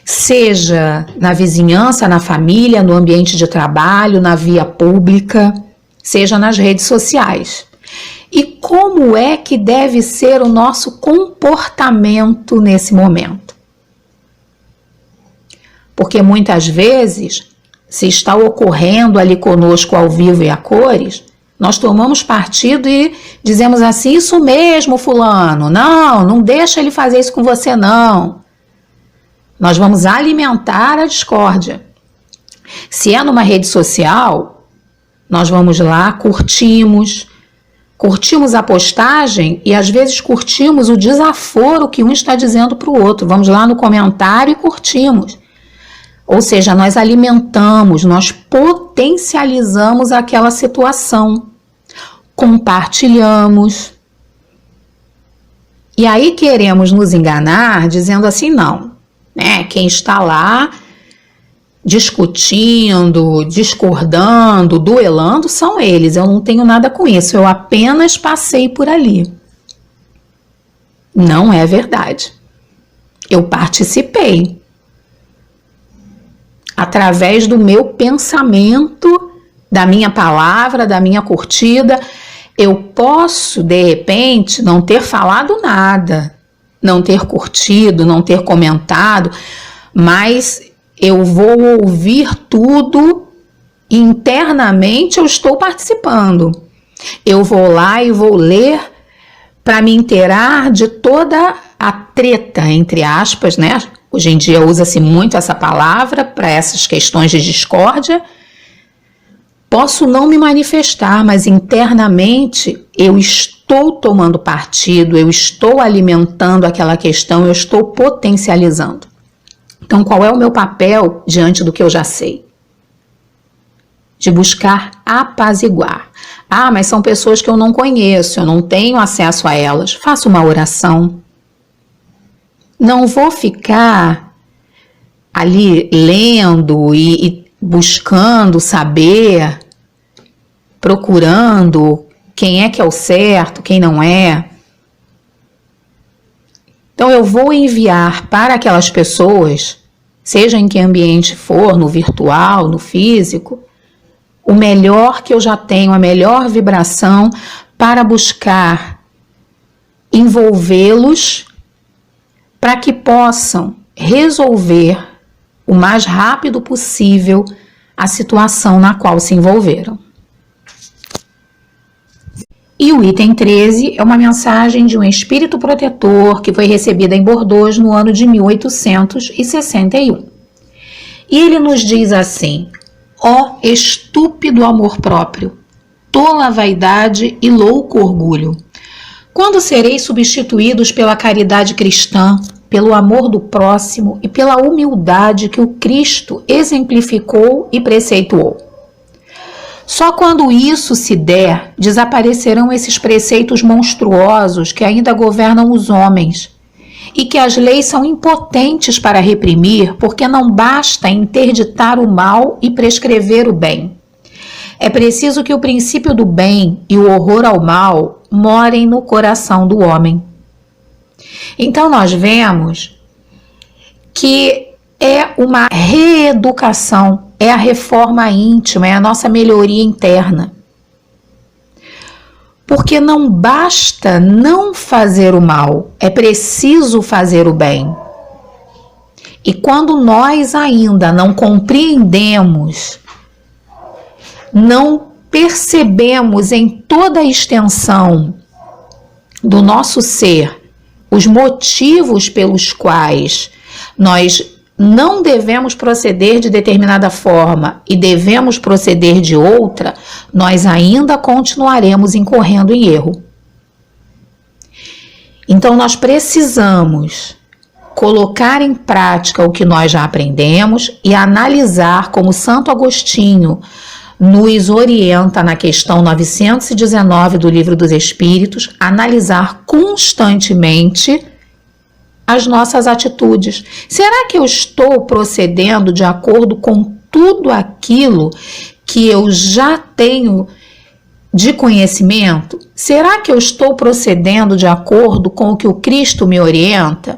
Seja na vizinhança, na família, no ambiente de trabalho, na via pública, seja nas redes sociais. E como é que deve ser o nosso comportamento nesse momento? Porque muitas vezes, se está ocorrendo ali conosco ao vivo e a cores, nós tomamos partido e dizemos assim: isso mesmo, fulano, não deixa ele fazer isso com você, não. Nós vamos alimentar a discórdia. Se é numa rede social, nós vamos lá, curtimos a postagem e às vezes curtimos o desaforo que um está dizendo para o outro. Vamos lá no comentário e curtimos. Ou seja, nós alimentamos, nós potencializamos aquela situação, compartilhamos. E aí queremos nos enganar dizendo assim, não, né? Quem está lá discutindo, discordando, duelando, são eles. Eu não tenho nada com isso, eu apenas passei por ali. Não é verdade. Eu participei. Através do meu pensamento, da minha palavra, da minha curtida, eu posso, de repente, não ter falado nada, não ter curtido, não ter comentado, mas eu vou ouvir tudo e internamente eu estou participando. Eu vou lá e vou ler para me inteirar de toda a treta, entre aspas, né? Hoje em dia usa-se muito essa palavra para essas questões de discórdia. Posso não me manifestar, mas internamente eu estou tomando partido, eu estou alimentando aquela questão, eu estou potencializando. Então, qual é o meu papel diante do que eu já sei? De buscar apaziguar. Ah, mas são pessoas que eu não conheço, eu não tenho acesso a elas. Faça uma oração. Não vou ficar ali lendo e buscando saber, procurando quem é o certo, quem não é. Então eu vou enviar para aquelas pessoas, seja em que ambiente for, no virtual, no físico, o melhor que eu já tenho, a melhor vibração para buscar envolvê-los para que possam resolver o mais rápido possível a situação na qual se envolveram. E o item 13 é uma mensagem de um espírito protetor que foi recebida em Bordeaux no ano de 1861. E ele nos diz assim: ó estúpido amor próprio, tola vaidade e louco orgulho, quando sereis substituídos pela caridade cristã, pelo amor do próximo e pela humildade que o Cristo exemplificou e preceituou? Só quando isso se der, desaparecerão esses preceitos monstruosos que ainda governam os homens e que as leis são impotentes para reprimir, porque não basta interditar o mal e prescrever o bem. É preciso que o princípio do bem e o horror ao mal morem no coração do homem. Então nós vemos que é uma reeducação, é a reforma íntima, é a nossa melhoria interna. Porque não basta não fazer o mal, é preciso fazer o bem. E quando nós ainda não compreendemos, não percebemos em toda a extensão do nosso ser os motivos pelos quais nós não devemos proceder de determinada forma e devemos proceder de outra, nós ainda continuaremos incorrendo em erro. Então nós precisamos colocar em prática o que nós já aprendemos e analisar, como Santo Agostinho nos orienta na questão 919 do Livro dos Espíritos, analisar constantemente as nossas atitudes. Será que eu estou procedendo de acordo com tudo aquilo que eu já tenho de conhecimento? Será que eu estou procedendo de acordo com o que o Cristo me orienta?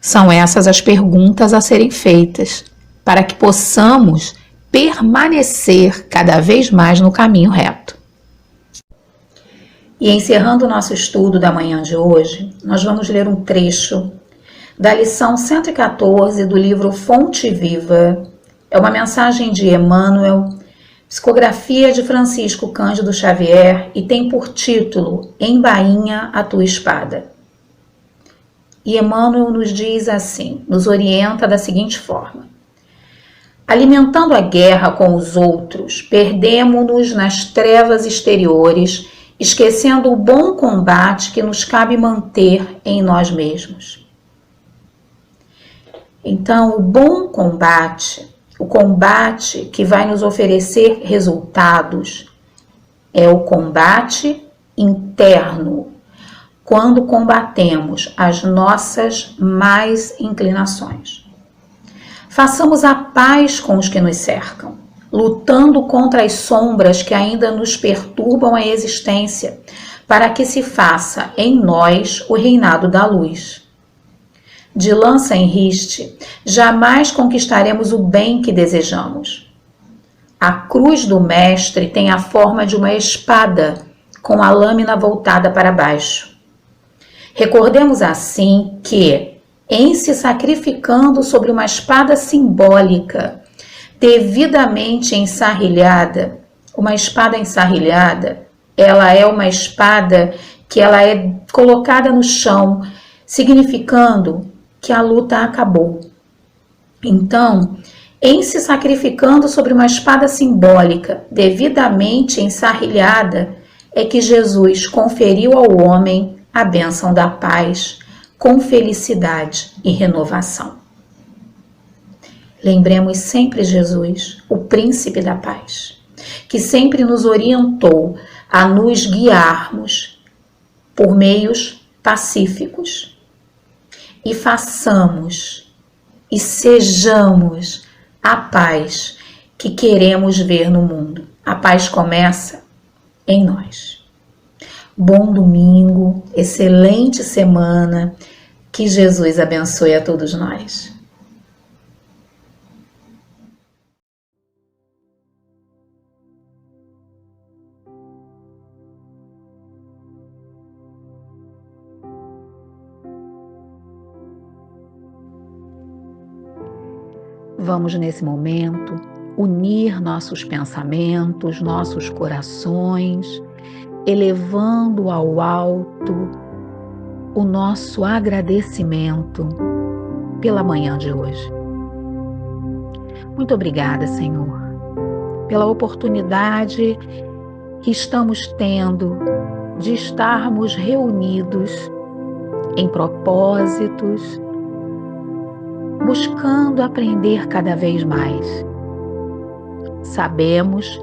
São essas as perguntas a serem feitas, para que possamos permanecer cada vez mais no caminho reto. E encerrando o nosso estudo da manhã de hoje, nós vamos ler um trecho da lição 114 do livro Fonte Viva. É uma mensagem de Emmanuel, psicografia de Francisco Cândido Xavier, e tem por título Embainha a tua espada. E Emmanuel nos diz assim, nos orienta da seguinte forma: alimentando a guerra com os outros, perdemo-nos nas trevas exteriores, esquecendo o bom combate que nos cabe manter em nós mesmos. Então, o bom combate, o combate que vai nos oferecer resultados, é o combate interno, quando combatemos as nossas más inclinações. Façamos a paz com os que nos cercam, lutando contra as sombras que ainda nos perturbam a existência, para que se faça em nós o reinado da luz. De lança em riste, jamais conquistaremos o bem que desejamos. A cruz do Mestre tem a forma de uma espada, com a lâmina voltada para baixo. Recordemos assim que, em se sacrificando sobre uma espada simbólica, devidamente ensarrilhada, uma espada ensarrilhada, ela é uma espada que ela é colocada no chão, significando que a luta acabou. Então, em se sacrificando sobre uma espada simbólica, devidamente ensarrilhada, é que Jesus conferiu ao homem a bênção da paz, com felicidade e renovação. Lembremos sempre Jesus, o príncipe da paz, que sempre nos orientou a nos guiarmos por meios pacíficos. E façamos e sejamos a paz que queremos ver no mundo. A paz começa em nós. Bom domingo, excelente semana, que Jesus abençoe a todos nós. Vamos nesse momento unir nossos pensamentos, nossos corações, elevando ao alto o nosso agradecimento pela manhã de hoje. Muito obrigada, Senhor, pela oportunidade que estamos tendo de estarmos reunidos em propósitos, buscando aprender cada vez mais. Sabemos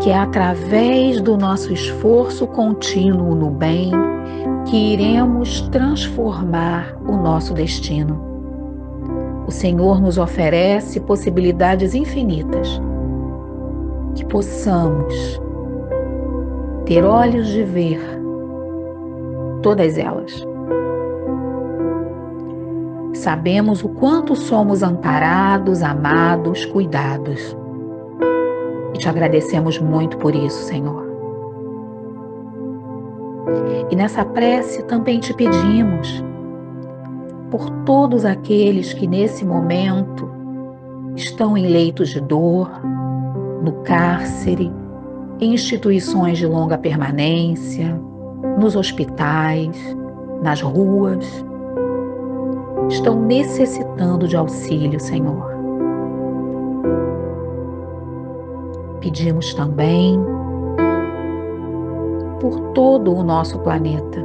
que é através do nosso esforço contínuo no bem que iremos transformar o nosso destino. O Senhor nos oferece possibilidades infinitas, que possamos ter olhos de ver todas elas. Sabemos o quanto somos amparados, amados, cuidados. E te agradecemos muito por isso, Senhor. E nessa prece também te pedimos por todos aqueles que nesse momento estão em leitos de dor, no cárcere, em instituições de longa permanência, nos hospitais, nas ruas. Estão necessitando de auxílio, Senhor. Pedimos também por todo o nosso planeta,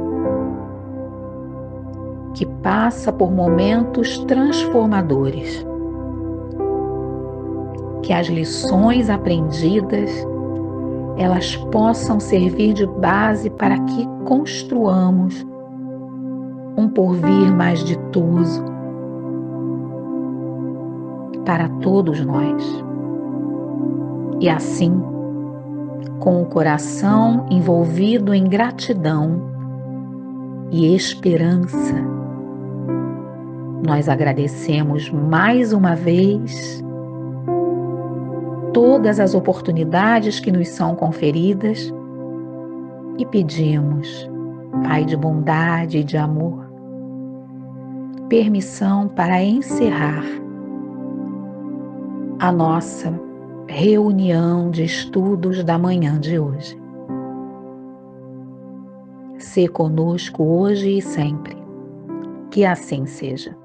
que passa por momentos transformadores, que as lições aprendidas elas possam servir de base para que construamos um porvir mais ditoso para todos nós. E assim, com o coração envolvido em gratidão e esperança, nós agradecemos mais uma vez todas as oportunidades que nos são conferidas e pedimos, Pai de bondade e de amor, permissão para encerrar a nossa reunião de estudos da manhã de hoje. Sê conosco hoje e sempre, que assim seja.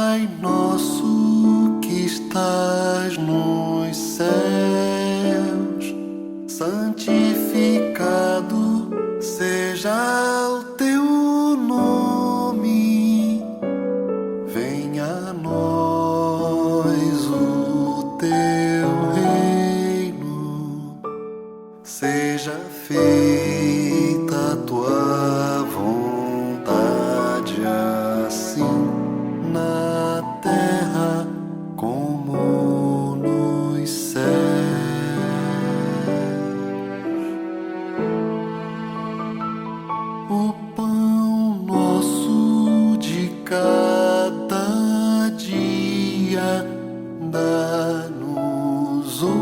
Pai nosso que estás nos céus, santificado seja o teu nome. Venha a nós o teu reino, seja feita a tua vontade, assim na terra como nos céus. O pão nosso de cada dia dá-nos hoje.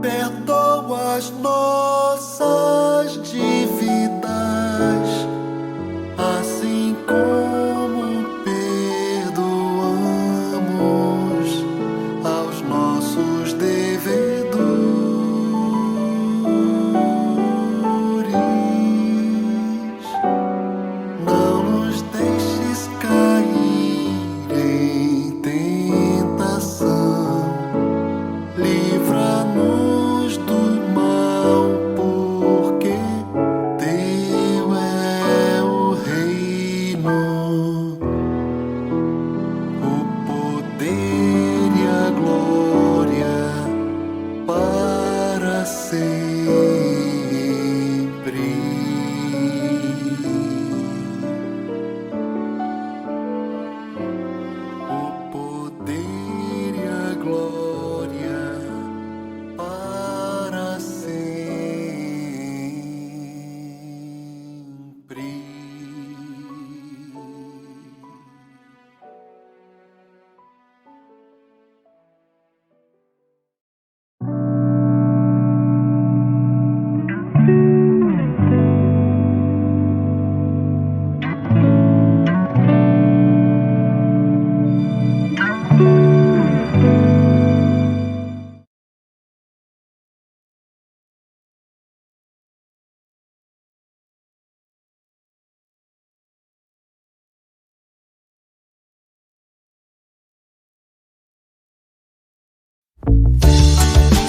Perdoa as nossas dívidas, assim como perdoamos aos nossos devedores. Não nos deixes cair em tentação, livra-nos do mal, porque teu é o reino, o poder e a glória para sempre. O poder e a glória para sempre.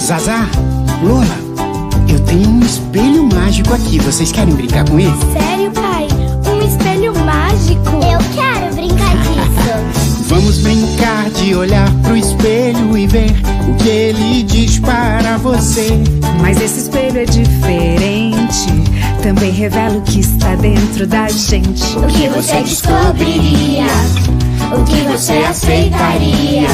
Zazá, Lola, eu tenho um espelho mágico aqui. Vocês querem brincar com ele? Sério, pai? Um espelho mágico? Eu quero brincar disso. Vamos brincar de olhar pro espelho e ver o que ele diz para você. Mas esse espelho é diferente, também revela o que está dentro da gente. O que você descobriria? O que você aceitaria?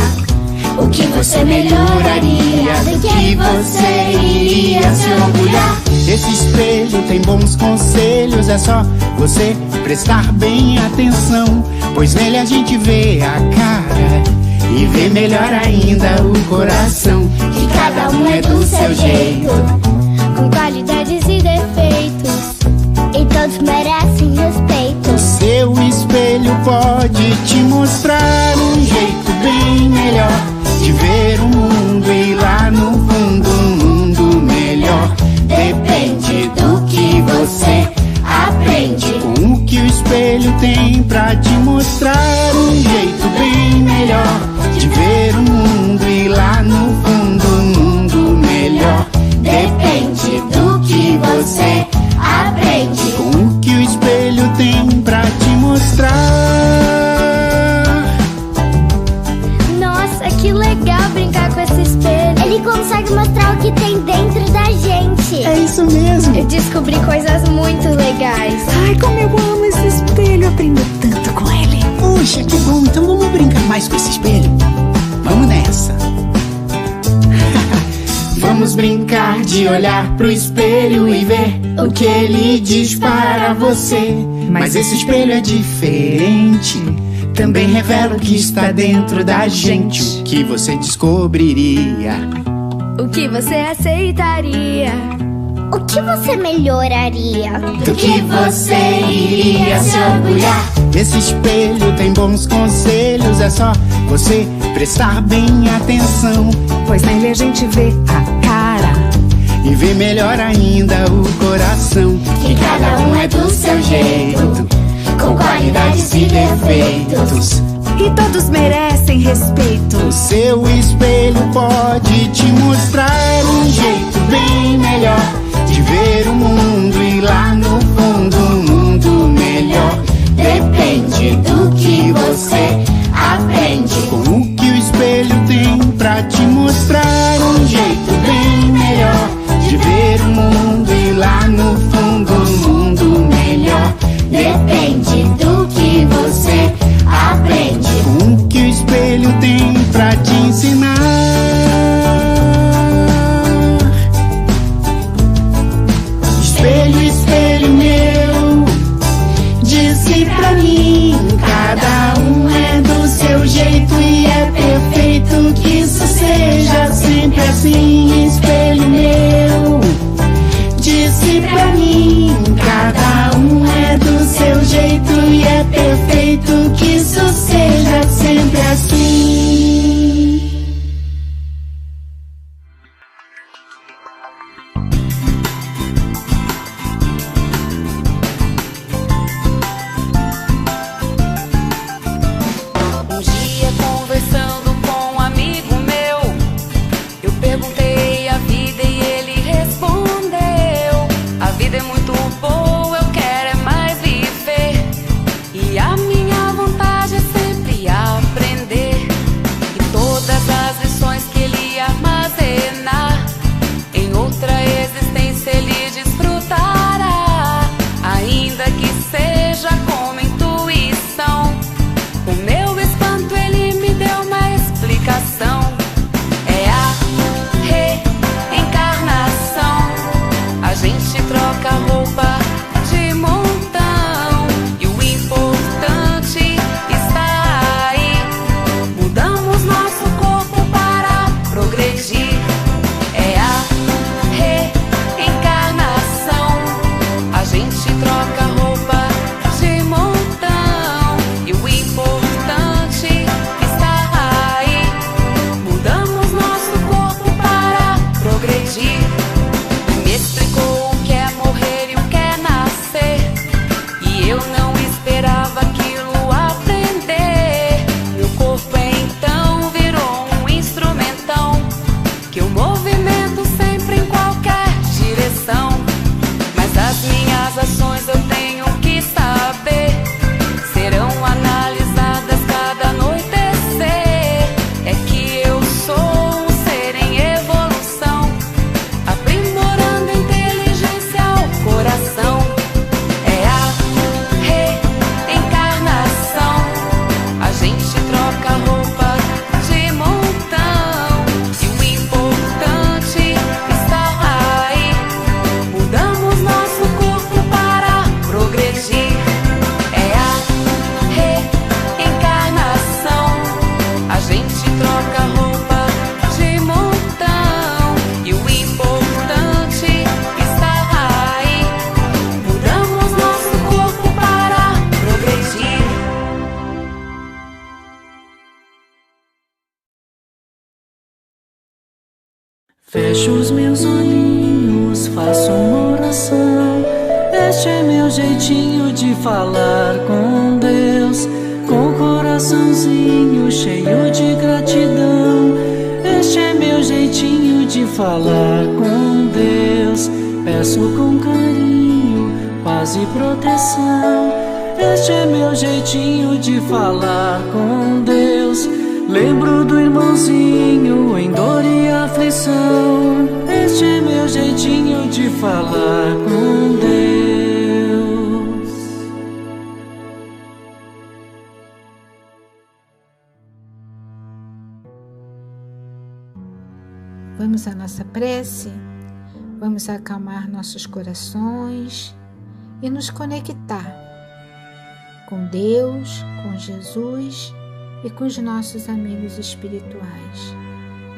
O que você melhoraria? Do que você iria se orgulhar? Esse espelho tem bons conselhos, é só você prestar bem atenção, pois nele a gente vê a cara e vê melhor ainda o coração. Que cada um é do seu jeito, com qualidades e defeitos, e todos merecem respeito. Seu espelho pode te mostrar um jeito bem melhor de ver o mundo, e lá no fundo um mundo melhor. Depende do que você aprende, com o que o espelho tem pra te mostrar um jeito bem melhor de ver o mundo, e lá no fundo um mundo melhor. Depende do que você aprende, com o que o espelho tem pra te mostrar. Nossa, que legal brincar com esse espelho. Ele consegue mostrar o que tem dentro da gente. É isso mesmo. Eu descobri coisas muito legais. Ai, como eu amo esse espelho, aprendo tanto com ele. Puxa, que bom, então vamos brincar mais com esse espelho. Vamos nessa. Vamos brincar de olhar pro espelho e ver o que ele diz para você. Mas esse espelho é diferente, também revela o que está dentro da gente. O que você descobriria? O que você aceitaria? O que você melhoraria? Do que você iria se orgulhar? Esse espelho tem bons conselhos, é só você prestar bem atenção, pois nele a gente vê a cara e vê melhor ainda o coração. defeitos. E todos merecem respeito. O seu espelho pode te mostrar um jeito bem melhor de ver o mundo, e lá no fundo um mundo melhor. Depende do que você aprende. Com o que o espelho tem pra te mostrar um jeito bem melhor de ver o mundo, e lá no fundo um mundo melhor. Depende do que você aprende. Com o que o espelho tem pra te ensinar. Espelho, espelho meu, disse pra mim, cada um é do seu jeito e é perfeito, que isso seja sempre assim. Espelho meu, disse pra mim, cada um é do seu jeito e é perfeito, que isso seja sempre assim. Um dia conversando com um amigo meu, eu perguntei a vida e ele respondeu: a vida é muito boa, eu quero é mais viver. E a minha vontade é sempre aprender. E todas as lições que ele armazenar, em outra existência ele desfrutará. Ainda que seja como intuição, o meu espanto ele me deu uma explicação. É a reencarnação. A gente troca roupa de montão, e o importante está aí. Mudamos nosso corpo para progredir. É a reencarnação. A gente troca roupa de montão, e o importante está aí. Mudamos nosso corpo para progredir. Me explicou o que é morrer e o que é nascer, e eu não esperava aquilo aprender. Meu corpo então virou um instrumentão, que eu movimento sempre em qualquer direção. Mas as minhas ações eu tenho que saber, serão analisadas cada anoitecer. É que eu sou um ser em evolução, aprimorando a inteligência ao coração. É a reencarnação. A gente troca roupa de montão, e o importante está aí. Mudamos nosso corpo para progredir. É a reencarnação. A gente troca roupa de montão, e o importante está aí. Mudamos nosso corpo para progredir. Fecho os meus olhinhos, faço uma oração. Este é meu jeitinho de falar com Deus, com o coraçãozinho cheio de gratidão. Este é meu jeitinho de falar com Deus. Peço com carinho, paz e proteção. Este é meu jeitinho de falar com Deus. Lembro do irmãozinho em dor e aflição. Este é meu jeitinho de falar com Deus. Vamos à nossa prece, vamos acalmar nossos corações e nos conectar com Deus, com Jesus e com os nossos amigos espirituais.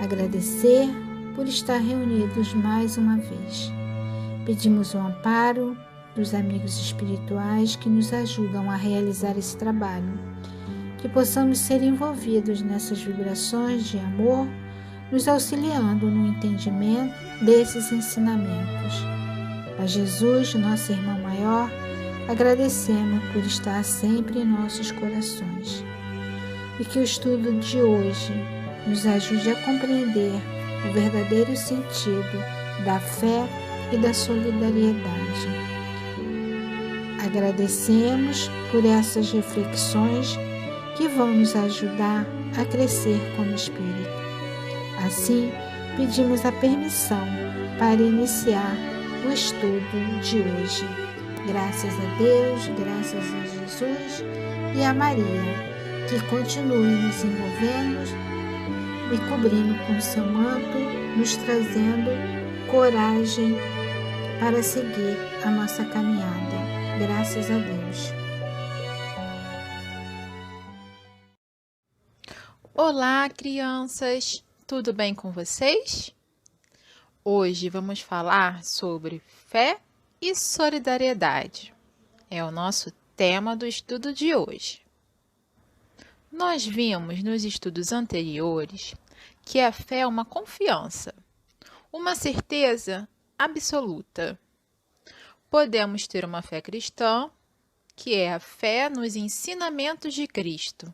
Agradecer por estar reunidos mais uma vez. Pedimos o amparo dos amigos espirituais que nos ajudam a realizar esse trabalho, que possamos ser envolvidos nessas vibrações de amor, nos auxiliando no entendimento desses ensinamentos. A Jesus, nosso irmão maior, agradecemos por estar sempre em nossos corações. E que o estudo de hoje nos ajude a compreender o verdadeiro sentido da fé e da solidariedade. Agradecemos por essas reflexões que vão nos ajudar a crescer como espírito. Assim, pedimos a permissão para iniciar o estudo de hoje. Graças a Deus, graças a Jesus e a Maria, que continue nos envolvendo e cobrindo com seu manto, nos trazendo coragem para seguir a nossa caminhada. Graças a Deus. Olá, crianças! Tudo bem com vocês? Hoje vamos falar sobre fé e solidariedade. É o nosso tema do estudo de hoje. Nós vimos nos estudos anteriores que a fé é uma confiança, uma certeza absoluta. Podemos ter uma fé cristã, que é a fé nos ensinamentos de Cristo,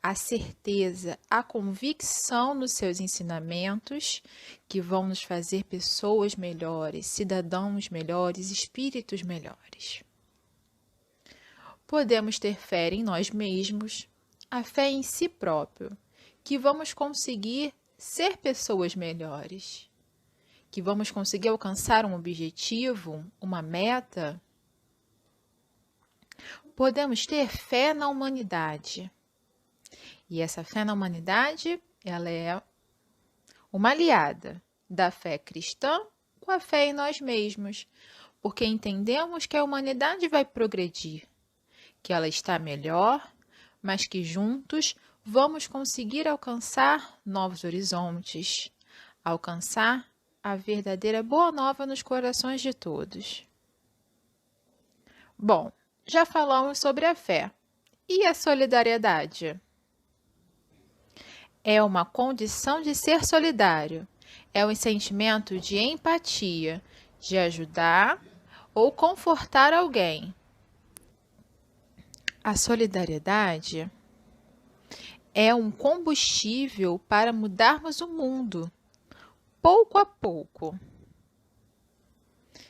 a certeza, a convicção nos seus ensinamentos, que vão nos fazer pessoas melhores, cidadãos melhores, espíritos melhores. Podemos ter fé em nós mesmos, a fé em si próprio, que vamos conseguir ser pessoas melhores, que vamos conseguir alcançar um objetivo, uma meta. Podemos ter fé na humanidade. E essa fé na humanidade, ela é uma aliada da fé cristã com a fé em nós mesmos, porque entendemos que a humanidade vai progredir, que ela está melhor, mas que juntos vamos conseguir alcançar novos horizontes, alcançar a verdadeira boa nova nos corações de todos. Bom, já falamos sobre a fé. E a solidariedade? É uma condição de ser solidário. É um sentimento de empatia, de ajudar ou confortar alguém. A solidariedade é um combustível para mudarmos o mundo, pouco a pouco.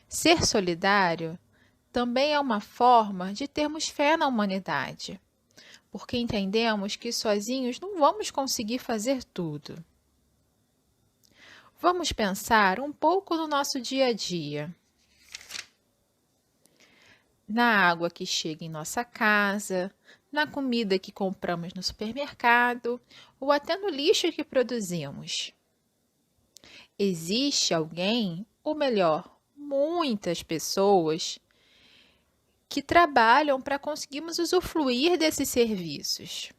Ser solidário também é uma forma de termos fé na humanidade, porque entendemos que sozinhos não vamos conseguir fazer tudo. Vamos pensar um pouco no nosso dia a dia. Na água que chega em nossa casa, na comida que compramos no supermercado ou até no lixo que produzimos. Existe alguém, ou melhor, muitas pessoas que trabalham para conseguirmos usufruir desses serviços.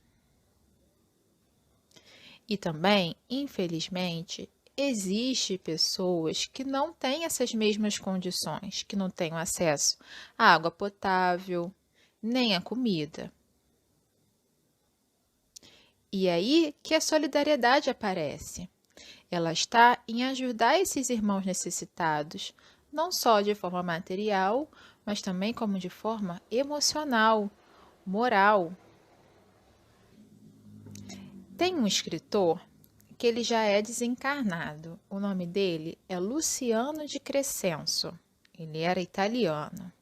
E também, infelizmente, existem pessoas que não têm essas mesmas condições, que não têm acesso à água potável, nem à comida. E aí que a solidariedade aparece. Ela está em ajudar esses irmãos necessitados, não só de forma material, mas também como de forma emocional, moral. Tem um escritor que ele já é desencarnado. O nome dele é Luciano de Crescenzo. Ele era italiano,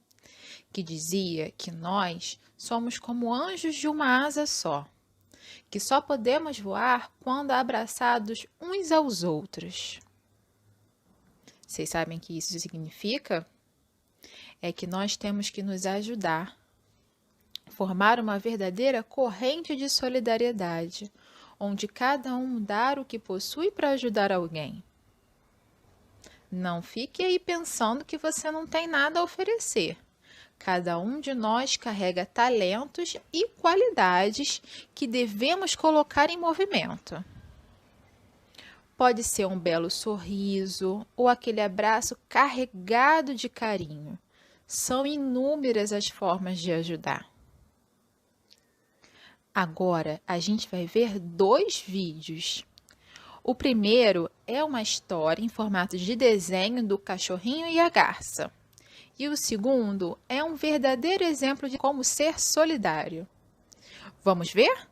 que dizia que nós somos como anjos de uma asa só, que só podemos voar quando abraçados uns aos outros. Vocês sabem o que isso significa? É que nós temos que nos ajudar, formar uma verdadeira corrente de solidariedade, onde cada um dar o que possui para ajudar alguém. Não fique aí pensando que você não tem nada a oferecer. Cada um de nós carrega talentos e qualidades que devemos colocar em movimento. Pode ser um belo sorriso ou aquele abraço carregado de carinho. São inúmeras as formas de ajudar. Agora, a gente vai ver 2 vídeos. O primeiro é uma história em formato de desenho do cachorrinho e a garça. E o segundo é um verdadeiro exemplo de como ser solidário. Vamos ver?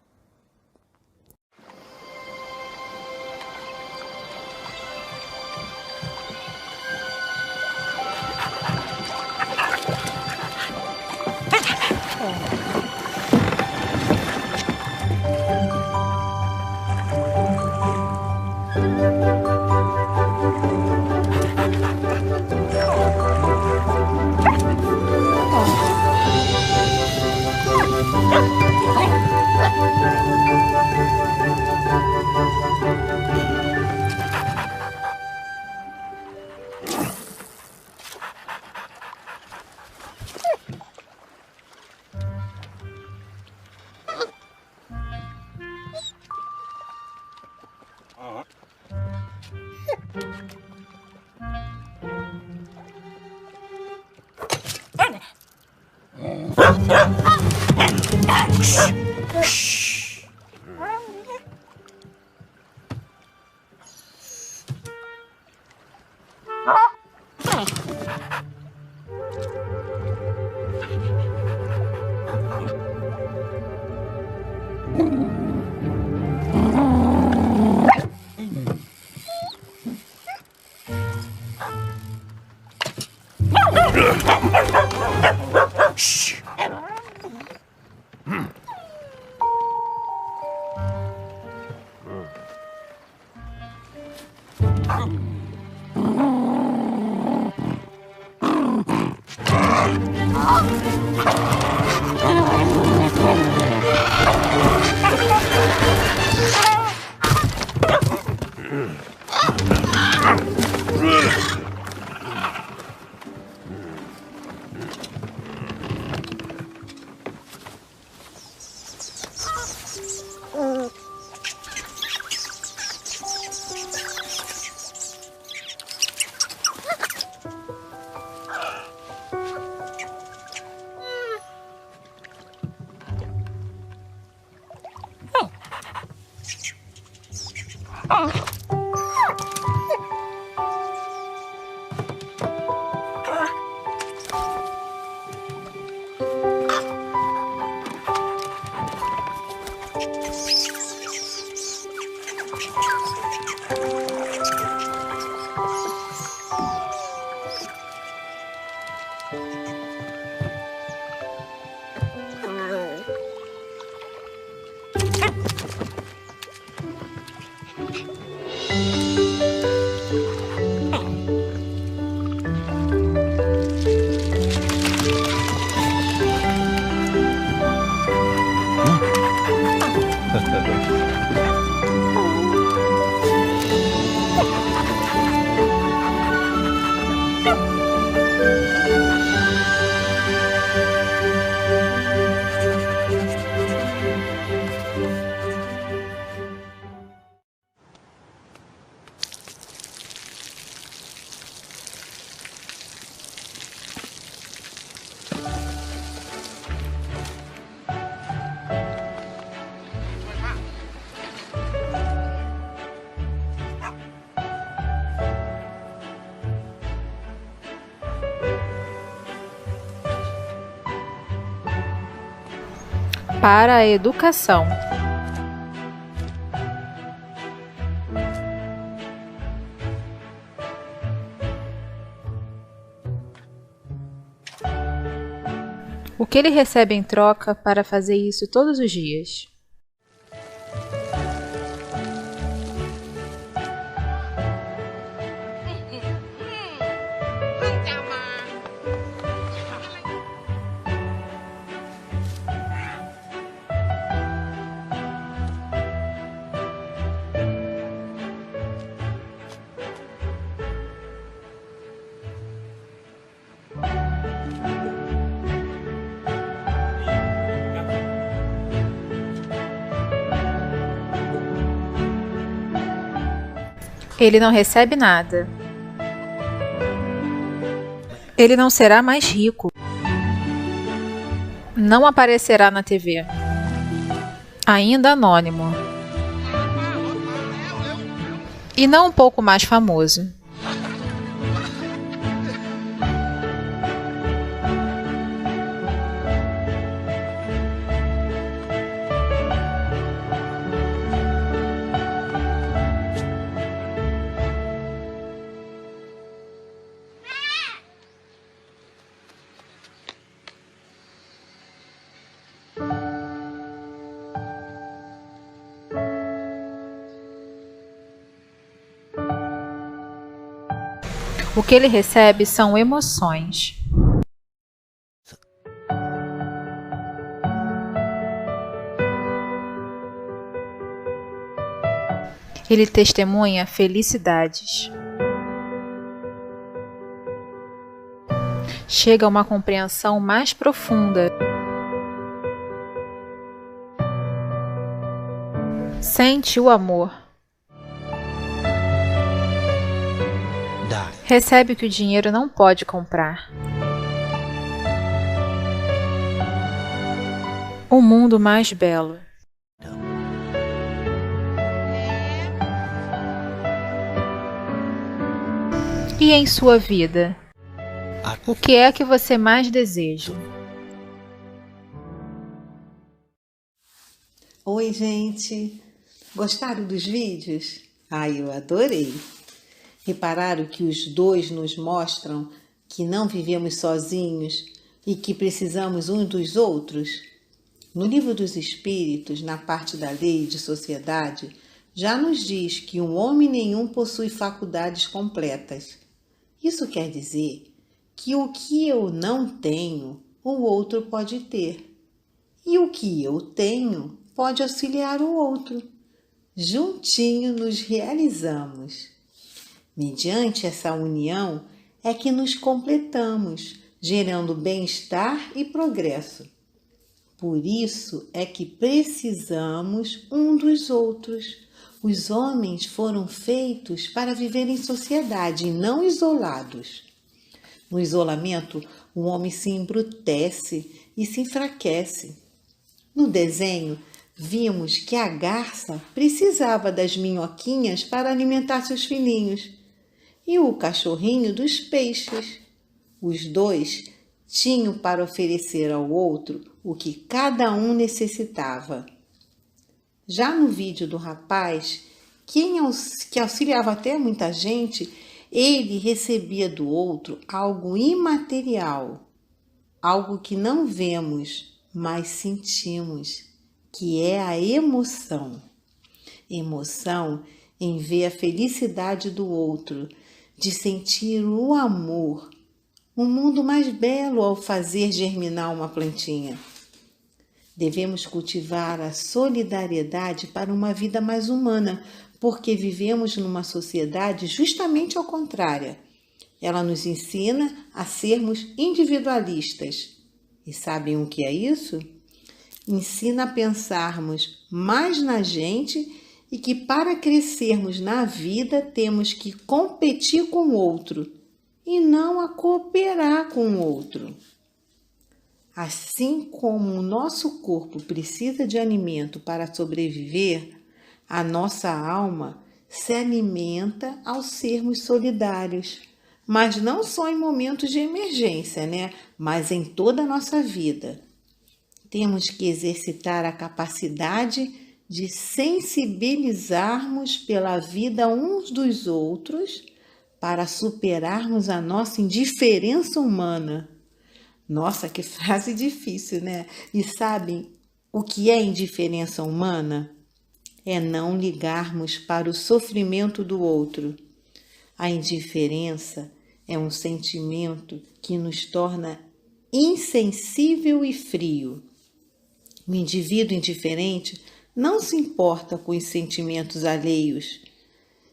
Para a educação. O que ele recebe em troca para fazer isso todos os dias? Ele não recebe nada. Ele não será mais rico. Não aparecerá na TV. Ainda anônimo. E não um pouco mais famoso. O que ele recebe são emoções. Ele testemunha felicidades. Chega a uma compreensão mais profunda. Sente o amor. Recebe o que o dinheiro não pode comprar. O mundo mais belo. E em sua vida? O que é que você mais deseja? Oi, gente! Gostaram dos vídeos? Ai, eu adorei! Repararam que os dois nos mostram que não vivemos sozinhos e que precisamos uns dos outros? No Livro dos Espíritos, na parte da lei de sociedade, já nos diz que um homem nenhum possui faculdades completas. Isso quer dizer que o que eu não tenho, o outro pode ter. E o que eu tenho pode auxiliar o outro. Juntinho nos realizamos. Mediante essa união é que nos completamos, gerando bem-estar e progresso. Por isso é que precisamos um dos outros. Os homens foram feitos para viver em sociedade e não isolados. No isolamento, o homem se embrutece e se enfraquece. No desenho, vimos que a garça precisava das minhoquinhas para alimentar seus filhinhos e o cachorrinho dos peixes. Os dois tinham para oferecer ao outro o que cada um necessitava. Já no vídeo do rapaz, que auxiliava até muita gente, ele recebia do outro algo imaterial, algo que não vemos, mas sentimos, que é a emoção. Emoção em ver a felicidade do outro, de sentir o amor, um mundo mais belo ao fazer germinar uma plantinha. Devemos cultivar a solidariedade para uma vida mais humana, porque vivemos numa sociedade justamente ao contrário. Ela nos ensina a sermos individualistas. E sabem o que é isso? Ensina a pensarmos mais na gente e que para crescermos na vida temos que competir com o outro e não a cooperar com o outro. Assim como o nosso corpo precisa de alimento para sobreviver, a nossa alma se alimenta ao sermos solidários, mas não só em momentos de emergência, mas em toda a nossa vida. Temos que exercitar a capacidade de sensibilizarmos pela vida uns dos outros para superarmos a nossa indiferença humana. Nossa, que frase difícil, E sabem o que é indiferença humana? É não ligarmos para o sofrimento do outro. A indiferença é um sentimento que nos torna insensível e frio. O indivíduo indiferente não se importa com os sentimentos alheios.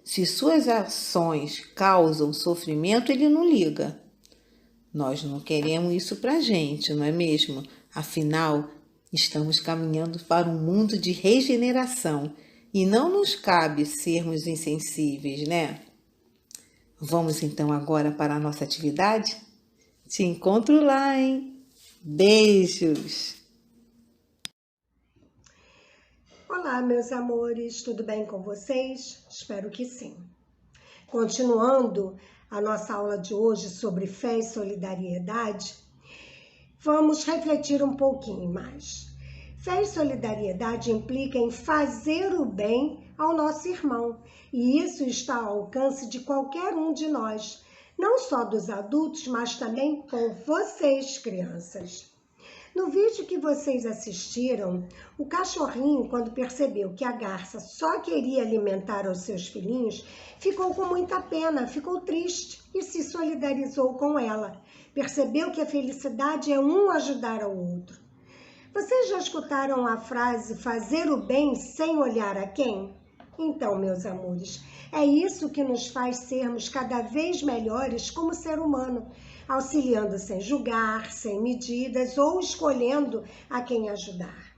Se suas ações causam sofrimento, ele não liga. Nós não queremos isso para a gente, não é mesmo? Afinal, estamos caminhando para um mundo de regeneração e não nos cabe sermos insensíveis, Vamos então agora para a nossa atividade? Te encontro lá, hein? Beijos! Olá, meus amores, tudo bem com vocês? Espero que sim. Continuando a nossa aula de hoje sobre fé e solidariedade, vamos refletir um pouquinho mais. Fé e solidariedade implica em fazer o bem ao nosso irmão, e isso está ao alcance de qualquer um de nós, não só dos adultos, mas também com vocês, crianças. No vídeo que vocês assistiram, o cachorrinho, quando percebeu que a garça só queria alimentar os seus filhinhos, ficou com muita pena, ficou triste e se solidarizou com ela. Percebeu que a felicidade é um ajudar ao outro. Vocês já escutaram a frase fazer o bem sem olhar a quem? Então, meus amores, é isso que nos faz sermos cada vez melhores como ser humano, auxiliando sem julgar, sem medidas ou escolhendo a quem ajudar.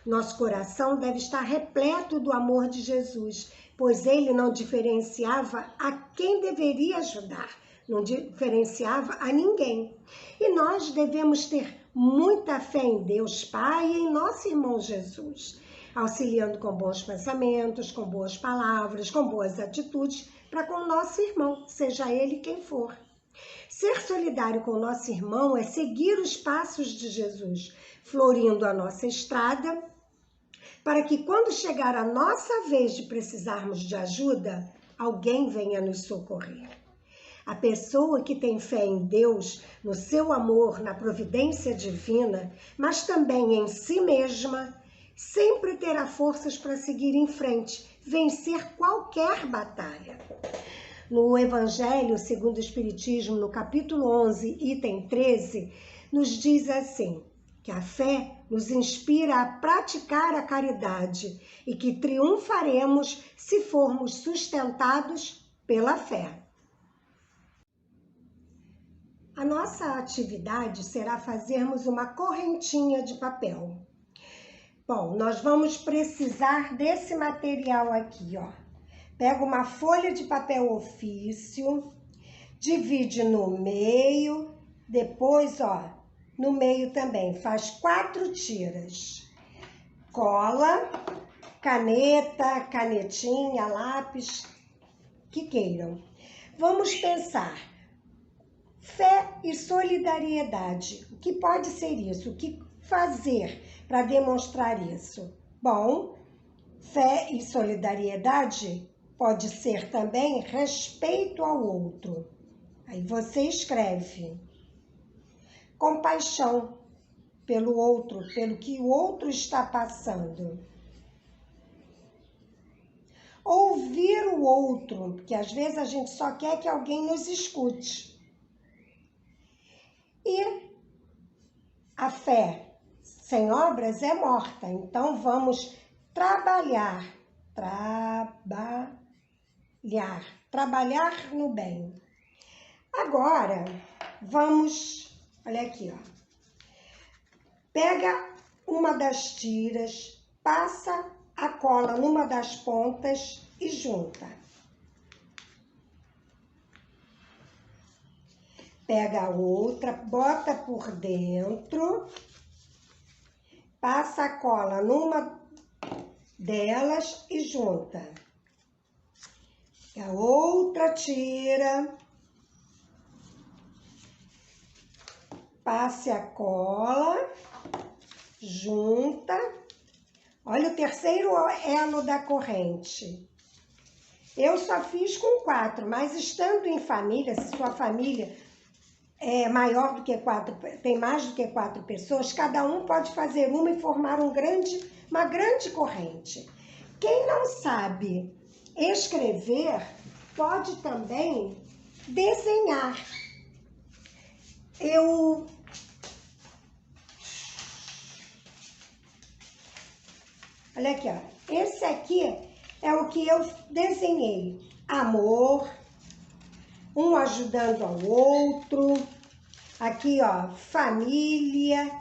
Nosso coração deve estar repleto do amor de Jesus, pois ele não diferenciava a quem deveria ajudar, não diferenciava a ninguém. E nós devemos ter muita fé em Deus Pai e em nosso irmão Jesus, auxiliando com bons pensamentos, com boas palavras, com boas atitudes para com o nosso irmão, seja ele quem for. Ser solidário com o nosso irmão é seguir os passos de Jesus, florindo a nossa estrada, para que quando chegar a nossa vez de precisarmos de ajuda, alguém venha nos socorrer. A pessoa que tem fé em Deus, no seu amor, na providência divina, mas também em si mesma, sempre terá forças para seguir em frente, vencer qualquer batalha. No Evangelho segundo o Espiritismo, no capítulo 11, item 13, nos diz assim, que a fé nos inspira a praticar a caridade e que triunfaremos se formos sustentados pela fé. A nossa atividade será fazermos uma correntinha de papel. Bom, nós vamos precisar desse material aqui, ó. Pega uma folha de papel ofício, divide no meio, depois, ó, no meio também, faz 4 tiras. Cola, caneta, canetinha, lápis, que queiram. Vamos pensar. Fé e solidariedade. O que pode ser isso? O que fazer para demonstrar isso? Bom, fé e solidariedade pode ser também respeito ao outro. Aí você escreve compaixão pelo outro, pelo que o outro está passando. Ouvir o outro, porque às vezes a gente só quer que alguém nos escute. E a fé sem obras é morta, então vamos trabalhar no bem. Agora, vamos, olha aqui, ó. Pega uma das tiras, passa a cola numa das pontas e junta. Pega a outra, bota por dentro, passa a cola numa delas e junta. A outra tira, passe a cola, junta. Olha o terceiro elo da corrente. Eu só fiz com 4, mas estando em família, se sua família é maior do que 4, tem mais do que 4 pessoas, cada um pode fazer uma e formar uma grande corrente. Quem não sabe escrever, pode também desenhar. Olha aqui, ó. Esse aqui é o que eu desenhei. Amor, um ajudando ao outro. Aqui, ó, família,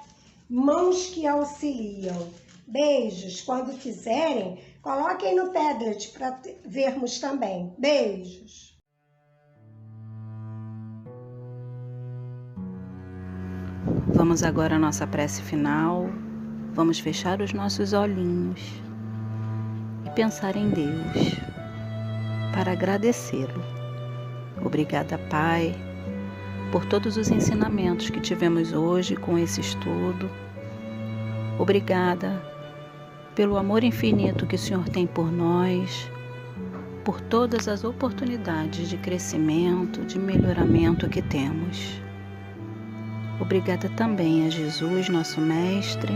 mãos que auxiliam. Beijos. Quando fizerem, coloquem no Padlet para vermos também. Beijos. Vamos agora à nossa prece final. Vamos fechar os nossos olhinhos e pensar em Deus para agradecê-lo. Obrigada, Pai, por todos os ensinamentos que tivemos hoje com esse estudo. Obrigada pelo amor infinito que o Senhor tem por nós, por todas as oportunidades de crescimento, de melhoramento que temos. Obrigada também a Jesus, nosso Mestre,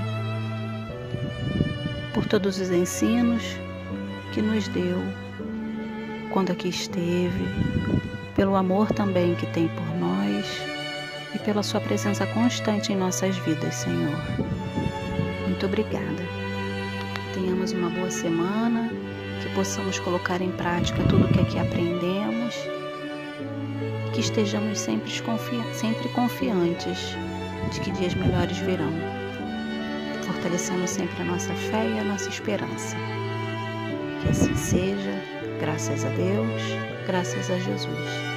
por todos os ensinos que nos deu quando aqui esteve, pelo amor também que tem por nós e pela sua presença constante em nossas vidas, Senhor. Muito obrigada. Que tenhamos uma boa semana, que possamos colocar em prática tudo o que aqui aprendemos, que estejamos sempre confiantes de que dias melhores virão, fortalecendo sempre a nossa fé e a nossa esperança. Que assim seja, graças a Deus, graças a Jesus.